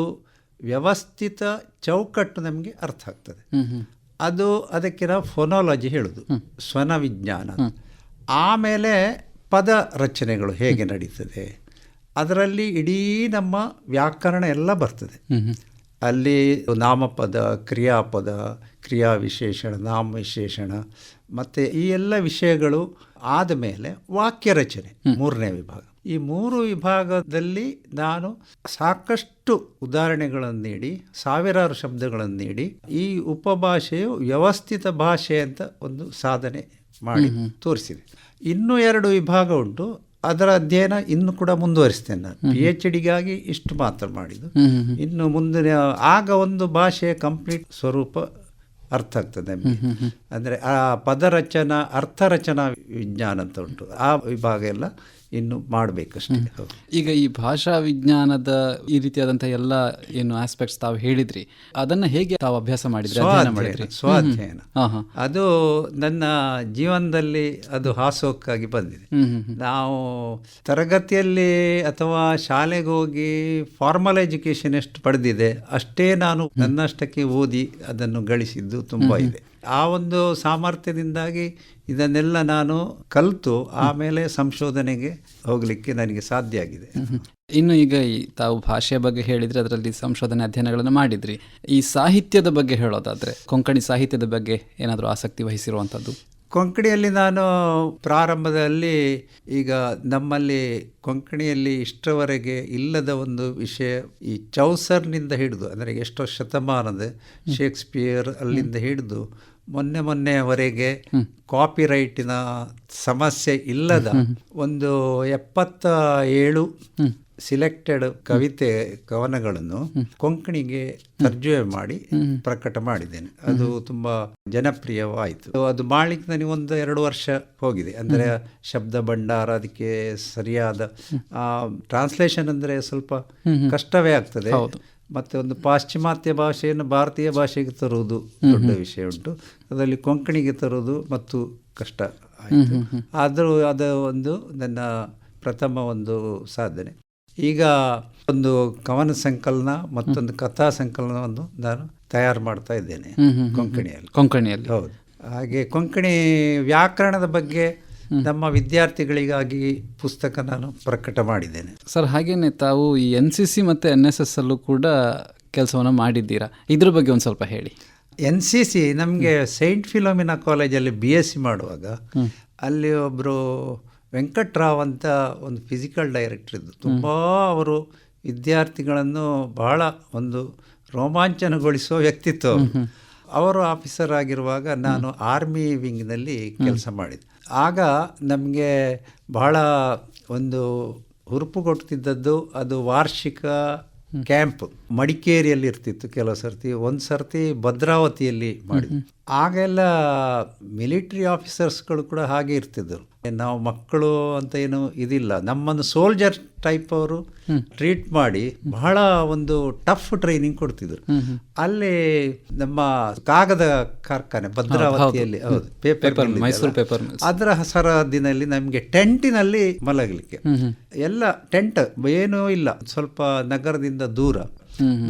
ವ್ಯವಸ್ಥಿತ ಚೌಕಟ್ಟು ನಮಗೆ ಅರ್ಥ ಆಗ್ತದೆ. ಅದಕ್ಕೆ ನಾವು ಫೊನಾಲಜಿ ಹೇಳೋದು, ಸ್ವನ ವಿಜ್ಞಾನ. ಆಮೇಲೆ ಪದ ರಚನೆಗಳು ಹೇಗೆ ನಡೀತದೆ, ಅದರಲ್ಲಿ ಇಡೀ ನಮ್ಮ ವ್ಯಾಕರಣ ಎಲ್ಲ ಬರ್ತದೆ. ಅಲ್ಲಿ ನಾಮಪದ, ಕ್ರಿಯಾಪದ, ಕ್ರಿಯಾವಿಶೇಷಣ, ನಾಮವಿಶೇಷಣ, ಮತ್ತು ಈ ಎಲ್ಲ ವಿಷಯಗಳು ಆದ ಮೇಲೆ ವಾಕ್ಯ ರಚನೆ 3ನೇ ವಿಭಾಗ. ಈ 3 ವಿಭಾಗದಲ್ಲಿ ನಾನು ಸಾಕಷ್ಟು ಉದಾಹರಣೆಗಳನ್ನು ನೀಡಿ, ಸಾವಿರಾರು ಶಬ್ದಗಳನ್ನು ನೀಡಿ, ಈ ಉಪಭಾಷೆಯು ವ್ಯವಸ್ಥಿತ ಭಾಷೆ ಅಂತ ಒಂದು ಸಾಧನೆ ಮಾಡಿ ತೋರಿಸಿದೆ. ಇನ್ನೂ 2 ವಿಭಾಗ ಉಂಟು. ಅದರ ಅಧ್ಯಯನ ಇನ್ನು ಕೂಡ ಮುಂದುವರಿಸ್ತೇನೆ. ನಾನು PhDಗಾಗಿ ಇಷ್ಟು ಮಾತ್ರ ಮಾಡಿದ್ದು. ಇನ್ನು ಮುಂದಿನ ಆಗ ಒಂದು ಭಾಷೆಯ ಕಂಪ್ಲೀಟ್ ಸ್ವರೂಪ ಅರ್ಥ ಆಗ್ತದೆ ನಮಗೆ. ಅಂದರೆ ಆ ಪದರಚನಾ, ಅರ್ಥರಚನಾ ವಿಜ್ಞಾನ ಅಂತ ಉಂಟು, ಆ ವಿಭಾಗ ಎಲ್ಲ ಇನ್ನು ಮಾಡಬೇಕಷ್ಟೇ. ಈಗ ಈ ಭಾಷಾ ವಿಜ್ಞಾನದ ಈ ರೀತಿಯಾದಂಥ ಎಲ್ಲ ಏನು ಆಸ್ಪೆಕ್ಟ್ಸ್ ತಾವು ಹೇಳಿದ್ರಿ, ಅದನ್ನ ಹೇಗೆ ತಾವು ಅಭ್ಯಾಸ ಮಾಡಿದ್ರಿ? ಸ್ವಾಧ್ಯಯನ. ಅದು ನನ್ನ ಜೀವನದಲ್ಲಿ ಅದು ಹಾಸೋಕ್ಕಾಗಿ ಬಂದಿದೆ. ನಾವು ತರಗತಿಯಲ್ಲಿ ಅಥವಾ ಶಾಲೆಗೆ ಹೋಗಿ ಫಾರ್ಮಲ್ ಎಜುಕೇಶನ್ ಎಷ್ಟು ಪಡೆದಿದೆ ಅಷ್ಟೇ ನಾನು ನನ್ನಷ್ಟಕ್ಕೆ ಓದಿ ಅದನ್ನು ಗಳಿಸಿದ್ದು ತುಂಬ ಇದೆ. ಆ ಒಂದು ಸಾಮರ್ಥ್ಯದಿಂದಾಗಿ ಇದನ್ನೆಲ್ಲ ನಾನು ಕಲಿತು ಆಮೇಲೆ ಸಂಶೋಧನೆಗೆ ಹೋಗಲಿಕ್ಕೆ ನನಗೆ ಸಾಧ್ಯ ಆಗಿದೆ. ಇನ್ನು ಈಗ ತಾವು ಭಾಷೆಯ ಬಗ್ಗೆ ಹೇಳಿದ್ರೆ, ಅದರಲ್ಲಿ ಸಂಶೋಧನೆ ಅಧ್ಯಯನಗಳನ್ನು ಮಾಡಿದ್ರಿ. ಈ ಸಾಹಿತ್ಯದ ಬಗ್ಗೆ ಹೇಳೋದಾದ್ರೆ, ಕೊಂಕಣಿ ಸಾಹಿತ್ಯದ ಬಗ್ಗೆ ಏನಾದರೂ ಆಸಕ್ತಿ ವಹಿಸಿರುವಂಥದ್ದು? ಕೊಂಕಣಿಯಲ್ಲಿ ನಾನು ಪ್ರಾರಂಭದಲ್ಲಿ, ಈಗ ನಮ್ಮಲ್ಲಿ ಕೊಂಕಣಿಯಲ್ಲಿ ಇಷ್ಟರವರೆಗೆ ಇಲ್ಲದ ಒಂದು ವಿಷಯ, ಈ ಚೌಸರ್ನಿಂದ ಹಿಡಿದು, ಅಂದರೆ ಎಷ್ಟೋ ಶತಮಾನದ ಶೇಕ್ಸ್ಪಿಯರ್ ಅಲ್ಲಿಂದ ಹಿಡಿದು ಮೊನ್ನೆವರೆಗೆ ಕಾಪಿರೈಟಿನ ಸಮಸ್ಯೆ ಇಲ್ಲದ ಒಂದು 77 ಸಿಲೆಕ್ಟೆಡ್ ಕವನಗಳನ್ನು ಕೊಂಕಣಿಗೆ ತರ್ಜುಮೆ ಮಾಡಿ ಪ್ರಕಟ ಮಾಡಿದ್ದೇನೆ. ಅದು ತುಂಬ ಜನಪ್ರಿಯವಾಯಿತು. ಅದು ಮಾಡಲಿಕ್ಕೆ ನನಗೆ 1-2 ವರ್ಷ ಹೋಗಿದೆ. ಅಂದರೆ ಶಬ್ದ ಭಂಡಾರ, ಅದಕ್ಕೆ ಸರಿಯಾದ ಟ್ರಾನ್ಸ್ಲೇಷನ್ ಅಂದರೆ ಸ್ವಲ್ಪ ಕಷ್ಟವೇ ಆಗ್ತದೆ. ಮತ್ತು ಒಂದು ಪಾಶ್ಚಿಮಾತ್ಯ ಭಾಷೆಯನ್ನು ಭಾರತೀಯ ಭಾಷೆಗೆ ತರುವುದು ದೊಡ್ಡ ವಿಷಯ ಉಂಟು. ಅದರಲ್ಲಿ ಕೊಂಕಣಿಗೆ ತರುವುದು ಮತ್ತು ಕಷ್ಟ ಆಯಿತು. ಆದರೂ ಅದು ಒಂದು ನನ್ನ ಪ್ರಥಮ ಒಂದು ಸಾಧನೆ. ಈಗ ಒಂದು ಕವನ ಸಂಕಲನ ಮತ್ತೊಂದು ಕಥಾ ಸಂಕಲನವನ್ನು ನಾನು ತಯಾರು ಮಾಡ್ತಾ ಇದ್ದೇನೆ ಕೊಂಕಣಿಯಲ್ಲಿ. ಹೌದು. ಹಾಗೆ ಕೊಂಕಣಿ ವ್ಯಾಕರಣದ ಬಗ್ಗೆ ನಮ್ಮ ವಿದ್ಯಾರ್ಥಿಗಳಿಗಾಗಿ ಪುಸ್ತಕ ನಾನು ಪ್ರಕಟ ಮಾಡಿದ್ದೇನೆ. ಸರ್, ಹಾಗೇನೆ ತಾವು ಈ NCC ಮತ್ತು NSS ಅಲ್ಲೂ ಕೂಡ ಕೆಲಸವನ್ನು ಮಾಡಿದ್ದೀರಾ, ಇದ್ರ ಬಗ್ಗೆ ಒಂದು ಸ್ವಲ್ಪ ಹೇಳಿ. NCC ನಮಗೆ ಸೈಂಟ್ ಫಿಲೋಮಿನಾ ಕಾಲೇಜಲ್ಲಿ BSc ಮಾಡುವಾಗ ಅಲ್ಲಿ ಒಬ್ಬರು ವೆಂಕಟ್ರಾವ್ ಅಂತ ಒಂದು ಫಿಸಿಕಲ್ ಡೈರೆಕ್ಟರ್ ಇದ್ದು, ತುಂಬ ಅವರು ವಿದ್ಯಾರ್ಥಿಗಳನ್ನು ಬಹಳ ಒಂದು ರೋಮಾಂಚನಗೊಳಿಸುವ ವ್ಯಕ್ತಿತ್ವ ಅವರು. ಅವರು ಆಫೀಸರ್ ಆಗಿರುವಾಗ ನಾನು ಆರ್ಮಿ ವಿಂಗ್ನಲ್ಲಿ ಕೆಲಸ ಮಾಡಿದೆ. ಆಗ ನಮಗೆ ಬಹಳ ಒಂದು ಹುರುಪು ಕೊಡ್ತಿದ್ದದ್ದು ಅದು ವಾರ್ಷಿಕ ಕ್ಯಾಂಪ್ ಮಡಿಕೇರಿಯಲ್ಲಿ ಇರ್ತಿತ್ತು, ಕೆಲವು ಸರ್ತಿ, ಒಂದು ಸರ್ತಿ ಭದ್ರಾವತಿಯಲ್ಲಿ ಮಾಡಿದ್ವಿ. ಆಗೆಲ್ಲ ಮಿಲಿಟರಿ ಆಫೀಸರ್ಸ್ಗಳು ಕೂಡ ಹಾಗೆ ಇರ್ತಿದ್ದರು. ನಾವು ಮಕ್ಕಳು ಅಂತ ಏನು ಇದಿಲ್ಲ, ನಮ್ಮನ್ನು ಸೋಲ್ಜರ್ ಟೈಪ್ ಅವರು ಟ್ರೀಟ್ ಮಾಡಿ ಬಹಳ ಒಂದು ಟಫ್ ಟ್ರೈನಿಂಗ್ ಕೊಡ್ತಿದ್ರು. ಅಲ್ಲಿ ನಮ್ಮ ಕಾಗದ ಕಾರ್ಖಾನೆ ಭದ್ರಾವತಿಯಲ್ಲಿ, ಹೌದು, ಪೇಪರ್, ಮೈಸೂರು ಪೇಪರ್, ಅದರ ಸರಹದ್ದಿನಲ್ಲಿ ನಮಗೆ ಟೆಂಟಿನಲ್ಲಿ ಮಲಗಲಿಕ್ಕೆ ಎಲ್ಲ ಟೆಂಟ್ ಏನೂ ಇಲ್ಲ, ಸ್ವಲ್ಪ ನಗರದಿಂದ ದೂರ,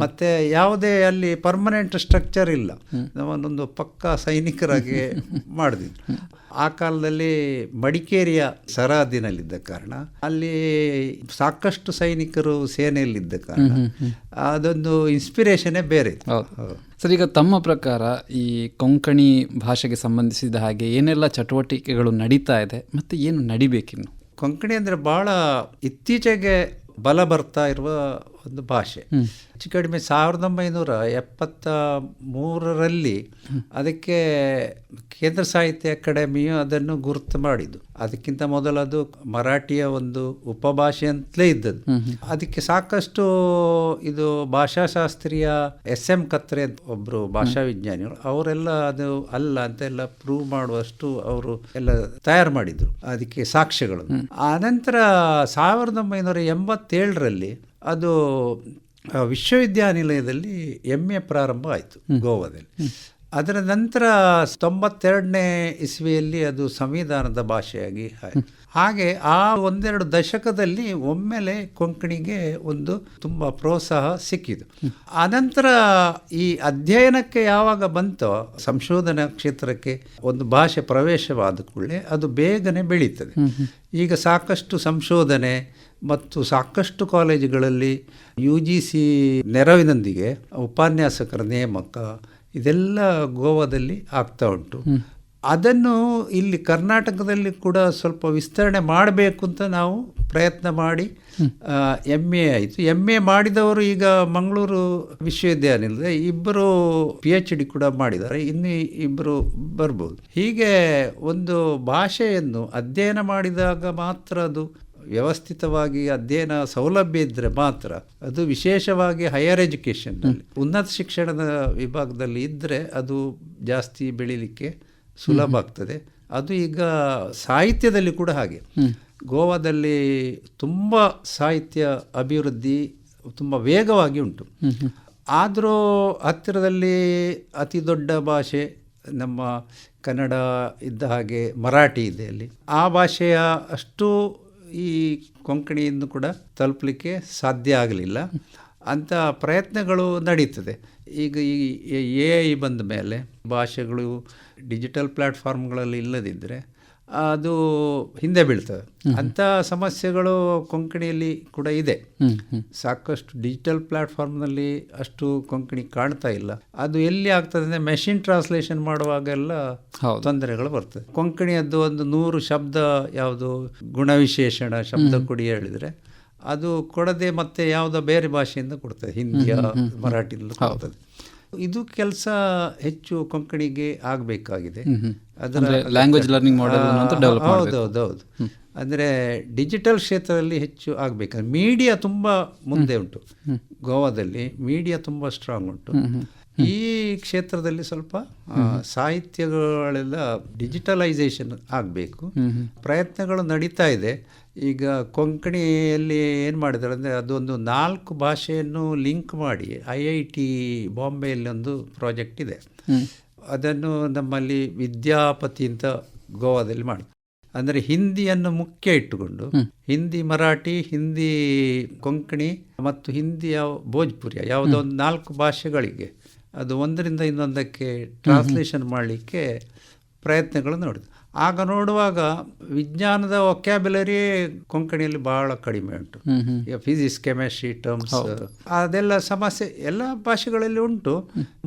ಮತ್ತೆ ಯಾವುದೇ ಅಲ್ಲಿ ಪರ್ಮನೆಂಟ್ ಸ್ಟ್ರಕ್ಚರ್ ಇಲ್ಲ. ನಾವೊಂದು ಪಕ್ಕಾ ಸೈನಿಕರಾಗಿ ಮಾಡಿದ್ವಿ. ಆ ಕಾಲದಲ್ಲಿ ಮಡಿಕೇರಿಯ ಸರಹದ್ದಿನಲ್ಲಿದ್ದ ಕಾರಣ ಅಲ್ಲಿ ಸಾಕಷ್ಟು ಸೈನಿಕರು ಸೇನೆಯಲ್ಲಿದ್ದ ಕಾರಣ ಅದೊಂದು ಇನ್ಸ್ಪಿರೇಷನ್ನೇ ಬೇರೆ. ಸರ್, ಈಗ ತಮ್ಮ ಪ್ರಕಾರ ಈ ಕೊಂಕಣಿ ಭಾಷೆಗೆ ಸಂಬಂಧಿಸಿದ ಹಾಗೆ ಏನೆಲ್ಲ ಚಟುವಟಿಕೆಗಳು ನಡೀತಾ ಇದೆ ಮತ್ತು ಏನು ನಡಿಬೇಕಿನ್ನು? ಕೊಂಕಣಿ ಅಂದರೆ ಭಾಳ ಇತ್ತೀಚೆಗೆ ಬಲ ಬರ್ತಾ ಇರುವ ಒಂದು ಭಾಷೆ. ಹೆಚ್ಚು ಕಡಿಮೆ 1973ರಲ್ಲಿ ಅದಕ್ಕೆ ಕೇಂದ್ರ ಸಾಹಿತ್ಯ ಅಕಾಡೆಮಿಯು ಅದನ್ನು ಗುರುತು ಮಾಡಿದ್ದು. ಅದಕ್ಕಿಂತ ಮೊದಲದು ಮರಾಠಿಯ ಒಂದು ಉಪಭಾಷೆ ಅಂತಲೇ ಇದ್ದದ್ದು. ಅದಕ್ಕೆ ಸಾಕಷ್ಟು ಇದು ಭಾಷಾಶಾಸ್ತ್ರೀಯ SM ಕತ್ರೆ ಅಂತ ಒಬ್ಬರು ಭಾಷಾ ವಿಜ್ಞಾನಿಗಳು, ಅವರೆಲ್ಲ ಅದು ಅಲ್ಲ ಅಂತೆಲ್ಲ ಪ್ರೂವ್ ಮಾಡುವಷ್ಟು ಅವರು ಎಲ್ಲ ತಯಾರು ಮಾಡಿದರು ಅದಕ್ಕೆ ಸಾಕ್ಷ್ಯಗಳನ್ನು. ಆನಂತರ 1987ರಲ್ಲಿ ಅದು ವಿಶ್ವವಿದ್ಯಾನಿಲಯದಲ್ಲಿ MA ಪ್ರಾರಂಭ ಆಯಿತು ಗೋವಾದಲ್ಲಿ. ಅದರ ನಂತರ 92ನೇ ಇಸ್ವಿಯಲ್ಲಿ ಅದು ಸಂವಿಧಾನದ ಭಾಷೆಯಾಗಿ ಆಯಿತು. ಹಾಗೆ ಆ ಒಂದೆರಡು ದಶಕದಲ್ಲಿ ಒಮ್ಮೆಲೆ ಕೊಂಕಣಿಗೆ ಒಂದು ತುಂಬ ಪ್ರೋತ್ಸಾಹ ಸಿಕ್ಕಿತು. ಆನಂತರ ಈ ಅಧ್ಯಯನಕ್ಕೆ ಯಾವಾಗ ಬಂತೋ, ಸಂಶೋಧನಾ ಕ್ಷೇತ್ರಕ್ಕೆ ಒಂದು ಭಾಷೆ ಪ್ರವೇಶವಾದ ಕೂಡಲೇ ಅದು ಬೇಗನೆ ಬೆಳೀತದೆ. ಈಗ ಸಾಕಷ್ಟು ಸಂಶೋಧನೆ ಮತ್ತು ಸಾಕಷ್ಟು ಕಾಲೇಜುಗಳಲ್ಲಿ UGC ನೆರವಿನೊಂದಿಗೆ ಉಪನ್ಯಾಸಕರ ನೇಮಕ ಇದೆಲ್ಲ ಗೋವಾದಲ್ಲಿ ಆಗ್ತಾ ಉಂಟು. ಅದನ್ನು ಇಲ್ಲಿ ಕರ್ನಾಟಕದಲ್ಲಿ ಕೂಡ ಸ್ವಲ್ಪ ವಿಸ್ತರಣೆ ಮಾಡಬೇಕು ಅಂತ ನಾವು ಪ್ರಯತ್ನ ಮಾಡಿ MA ಆಯಿತು. MA ಮಾಡಿದವರು ಈಗ ಮಂಗಳೂರು ವಿಶ್ವವಿದ್ಯಾನಿಲಯದ ಇಬ್ಬರು PhD ಕೂಡ ಮಾಡಿದ್ದಾರೆ, ಇನ್ನು ಇಬ್ಬರು ಬರ್ಬೋದು. ಹೀಗೆ ಒಂದು ಭಾಷೆಯನ್ನು ಅಧ್ಯಯನ ಮಾಡಿದಾಗ ಮಾತ್ರ ಅದು ವ್ಯವಸ್ಥಿತವಾಗಿ ಅಧ್ಯಯನ ಸೌಲಭ್ಯ ಇದ್ದರೆ ಮಾತ್ರ ಅದು, ವಿಶೇಷವಾಗಿ ಹೈಯರ್ ಎಜುಕೇಷನ್ನಲ್ಲಿ ಉನ್ನತ ಶಿಕ್ಷಣದ ವಿಭಾಗದಲ್ಲಿ ಇದ್ದರೆ ಅದು ಜಾಸ್ತಿ ಬೆಳೀಲಿಕ್ಕೆ ಸುಲಭ ಆಗ್ತದೆ. ಅದು ಈಗ ಸಾಹಿತ್ಯದಲ್ಲಿ ಕೂಡ ಹಾಗೆ. ಗೋವಾದಲ್ಲಿ ತುಂಬ ಸಾಹಿತ್ಯ ಅಭಿವೃದ್ಧಿ ತುಂಬ ವೇಗವಾಗಿ ಉಂಟು. ಆದರೂ ಹತ್ತಿರದಲ್ಲಿ ಅತಿ ದೊಡ್ಡ ಭಾಷೆ ನಮ್ಮ ಕನ್ನಡ ಇದ್ದ ಹಾಗೆ ಮರಾಠಿ ಇದೆ. ಅಲ್ಲಿ ಆ ಭಾಷೆಯ ಅಷ್ಟು ಈ ಕೊಂಕಣಿಯನ್ನು ಕೂಡ ತಲುಪಲಿಕ್ಕೆ ಸಾಧ್ಯ ಆಗಲಿಲ್ಲ. ಅಂಥ ಪ್ರಯತ್ನಗಳು ನಡೀತದೆ. ಈಗ ಈ AI ಬಂದ ಮೇಲೆ ಭಾಷೆಗಳು ಡಿಜಿಟಲ್ ಪ್ಲ್ಯಾಟ್ಫಾರ್ಮ್ಗಳಲ್ಲಿ ಇಲ್ಲದಿದ್ದರೆ ಅದು ಹಿಂದೆ ಬೀಳ್ತವೆ. ಅಂಥ ಸಮಸ್ಯೆಗಳು ಕೊಂಕಣಿಯಲ್ಲಿ ಕೂಡ ಇದೆ. ಸಾಕಷ್ಟು ಡಿಜಿಟಲ್ ಪ್ಲ್ಯಾಟ್ಫಾರ್ಮ್ನಲ್ಲಿ ಅಷ್ಟು ಕೊಂಕಣಿ ಕಾಣ್ತಾ ಇಲ್ಲ. ಅದು ಎಲ್ಲಿ ಆಗ್ತದೆ ಅಂದರೆ ಮೆಷಿನ್ ಟ್ರಾನ್ಸ್ಲೇಷನ್ ಮಾಡುವಾಗೆಲ್ಲ ತೊಂದರೆಗಳು ಬರ್ತದೆ. ಕೊಂಕಣಿಯದ್ದು ಒಂದು 100 ಶಬ್ದ ಯಾವುದು ಗುಣವಿಶೇಷಣ ಶಬ್ದ ಕೊಡಿ ಹೇಳಿದರೆ ಅದು ಕೊಡದೆ ಮತ್ತೆ ಯಾವುದೋ ಬೇರೆ ಭಾಷೆಯಿಂದ ಕೊಡ್ತದೆ, ಹಿಂದಿಯ ಮರಾಠಿಯಿಂದ ಕೊಡ್ತದೆ. ಇದು ಕೆಲಸ ಹೆಚ್ಚು ಕೊಂಕಣಿಗೆ ಆಗಬೇಕಾಗಿದೆ. ಅದರ ಲ್ಯಾಂಗ್ವೇಜ್ ಲರ್ನಿಂಗ್ ಮಾಡೆಲ್ ಡೆವಲಪ್ ಮಾಡಬೇಕು. ಹೌದೌದು. ಅಂದರೆ ಡಿಜಿಟಲ್ ಕ್ಷೇತ್ರದಲ್ಲಿ ಹೆಚ್ಚು ಆಗಬೇಕು. ಮೀಡಿಯಾ ತುಂಬ ಮುಂದೆ ಉಂಟು ಗೋವಾದಲ್ಲಿ, ಮೀಡಿಯಾ ತುಂಬ ಸ್ಟ್ರಾಂಗ್ ಉಂಟು. ಈ ಕ್ಷೇತ್ರದಲ್ಲಿ ಸ್ವಲ್ಪ ಸಾಹಿತ್ಯಗಳೆಲ್ಲ ಡಿಜಿಟಲೈಸೇಷನ್ ಆಗಬೇಕು. ಪ್ರಯತ್ನಗಳು ನಡೀತಾ ಇದೆ. ಈಗ ಕೊಂಕಣಿಯಲ್ಲಿ ಏನು ಮಾಡಿದ್ದಾರೆ ಅಂದರೆ ಅದೊಂದು 4 ಭಾಷೆಯನ್ನು ಲಿಂಕ್ ಮಾಡಿ IIT ಬಾಂಬೆಯಲ್ಲಿ ಒಂದು ಪ್ರಾಜೆಕ್ಟ್ ಇದೆ. ಅದನ್ನು ನಮ್ಮಲ್ಲಿ ವಿದ್ಯಾಪತಿ ಅಂತ ಗೋವಾದಲ್ಲಿ ಮಾಡ್ತಾರೆ. ಅಂದರೆ ಹಿಂದಿಯನ್ನು ಮುಖ್ಯ ಇಟ್ಟುಕೊಂಡು ಹಿಂದಿ ಮರಾಠಿ, ಹಿಂದಿ ಕೊಂಕಣಿ ಮತ್ತು ಹಿಂದಿಯ ಭೋಜ್ಪುರಿಯ ಯಾವುದೋ ಒಂದು 4 ಭಾಷೆಗಳಿಗೆ ಅದು ಒಂದರಿಂದ ಇನ್ನೊಂದಕ್ಕೆ ಟ್ರಾನ್ಸ್ಲೇಷನ್ ಮಾಡಲಿಕ್ಕೆ ಪ್ರಯತ್ನಗಳು ನೋಡಿದೆ. ಆಗ ನೋಡುವಾಗ ವಿಜ್ಞಾನದ ವೊಕ್ಯಾಬ್ಯುಲರಿ ಕೊಂಕಣಿಯಲ್ಲಿ ಬಹಳ ಕಡಿಮೆ ಉಂಟು. ಫಿಸಿಕ್ಸ್, ಕೆಮಿಸ್ಟ್ರಿ ಟರ್ಮ್ಸ್ ಅದೆಲ್ಲ ಸಮಸ್ಯೆ ಎಲ್ಲ ಭಾಷೆಗಳಲ್ಲಿ ಉಂಟು.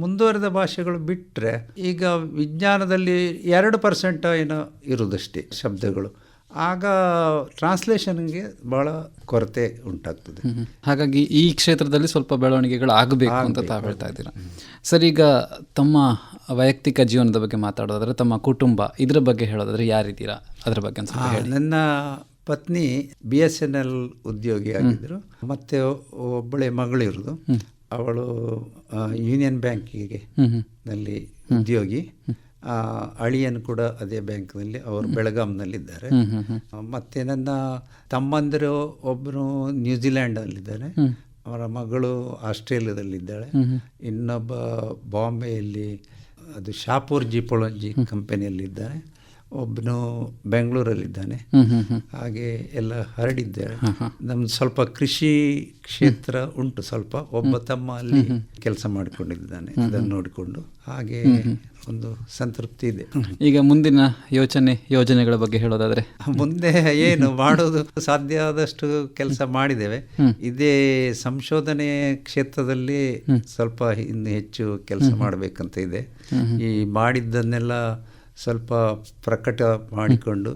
ಮುಂದುವರೆದ ಭಾಷೆಗಳು ಬಿಟ್ಟರೆ ಈಗ ವಿಜ್ಞಾನದಲ್ಲಿ 2% ಏನೋ ಇರುವುದಷ್ಟೇ ಶಬ್ದಗಳು. ಆಗ ಟ್ರಾನ್ಸ್ಲೇಷನ್ಗೆ ಭಾಳ ಕೊರತೆ ಉಂಟಾಗ್ತದೆ. ಹಾಗಾಗಿ ಈ ಕ್ಷೇತ್ರದಲ್ಲಿ ಸ್ವಲ್ಪ ಬೆಳವಣಿಗೆಗಳು ಆಗಬೇಕು ಅಂತ ತಾವು ಹೇಳ್ತಾ ಇದ್ದೀರಾ. ಸರ್, ಈಗ ತಮ್ಮ ವೈಯಕ್ತಿಕ ಜೀವನದ ಬಗ್ಗೆ ಮಾತಾಡೋದಾದ್ರೆ, ತಮ್ಮ ಕುಟುಂಬ ಇದರ ಬಗ್ಗೆ ಹೇಳೋದಾದ್ರೆ ಯಾರಿದ್ದೀರಾ, ಅದರ ಬಗ್ಗೆ ಸ್ವಲ್ಪ ಹೇಳಿ. ನನ್ನ ಪತ್ನಿ BSNL ಉದ್ಯೋಗಿ ಆಗಿದ್ದರು. ಮತ್ತು ಒಬ್ಬಳೆ ಮಗಳಿರೋದು, ಅವಳು ಯೂನಿಯನ್ ಬ್ಯಾಂಕಿಗೆ ನಲ್ಲಿ ಉದ್ಯೋಗಿ. ಅಳಿಯನ್ ಕೂಡ ಅದೇ ಬ್ಯಾಂಕ್ನಲ್ಲಿ, ಅವರು ಬೆಳಗಾಂನಲ್ಲಿದ್ದಾರೆ. ಮತ್ತು ನನ್ನ ತಮ್ಮಂದಿರು ಒಬ್ಬರು ನ್ಯೂಜಿಲ್ಯಾಂಡಲ್ಲಿದ್ದಾರೆ, ಅವರ ಮಗಳು ಆಸ್ಟ್ರೇಲಿಯಾದಲ್ಲಿದ್ದಾಳೆ, ಇನ್ನೊಬ್ಬ ಬಾಂಬೆಯಲ್ಲಿ ಅದು ಶಾಪೂರ್ ಜಿಪೋಲಜಿ ಕಂಪನಿಯಲ್ಲಿದ್ದಾರೆ, ಒಬ್ಬನು ಬೆಂಗಳೂರಲ್ಲಿದ್ದಾನೆ. ಹಾಗೆ ಎಲ್ಲ ಹರಡಿದ್ದಾರೆ. ನಮ್ದು ಸ್ವಲ್ಪ ಕೃಷಿ ಕ್ಷೇತ್ರ ಉಂಟು ಸ್ವಲ್ಪ. ಒಬ್ಬ ತಮ್ಮ ಅಲ್ಲಿ ಕೆಲಸ ಮಾಡಿಕೊಂಡಿದ್ದಾನೆ, ಅದನ್ನು ನೋಡಿಕೊಂಡು ಹಾಗೆ ಒಂದು ಸಂತೃಪ್ತಿ ಇದೆ. ಈಗ ಮುಂದಿನ ಯೋಜನೆಗಳ ಬಗ್ಗೆ ಹೇಳೋದಾದ್ರೆ, ಮುಂದೆ ಏನು ಮಾಡೋದು ಸಾಧ್ಯ ಆದಷ್ಟು ಕೆಲಸ ಮಾಡಿದ್ದೇವೆ. ಇದೇ ಸಂಶೋಧನೆ ಕ್ಷೇತ್ರದಲ್ಲಿ ಸ್ವಲ್ಪ ಇನ್ನು ಹೆಚ್ಚು ಕೆಲಸ ಮಾಡಬೇಕಂತ ಇದೆ. ಈ ಮಾಡಿದ್ದನ್ನೆಲ್ಲ ಸ್ವಲ್ಪ ಪ್ರಕಟ ಮಾಡಿಕೊಂಡು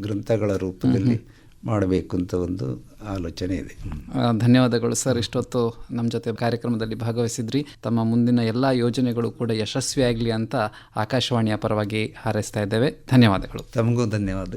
ಗ್ರಂಥಗಳ ರೂಪದಲ್ಲಿ ಮಾಡಬೇಕು ಅಂತ ಒಂದು ಆಲೋಚನೆ ಇದೆ. ಧನ್ಯವಾದಗಳು ಸರ್, ಇಷ್ಟೊತ್ತು ನಮ್ಮ ಜೊತೆ ಕಾರ್ಯಕ್ರಮದಲ್ಲಿ ಭಾಗವಹಿಸಿದ್ರಿ. ತಮ್ಮ ಮುಂದಿನ ಎಲ್ಲ ಯೋಜನೆಗಳು ಕೂಡ ಯಶಸ್ವಿಯಾಗಲಿ ಅಂತ ಆಕಾಶವಾಣಿಯ ಪರವಾಗಿ ಹಾರೈಸ್ತಾ ಇದ್ದೇವೆ. ಧನ್ಯವಾದಗಳು. ತಮಗೂ ಧನ್ಯವಾದ.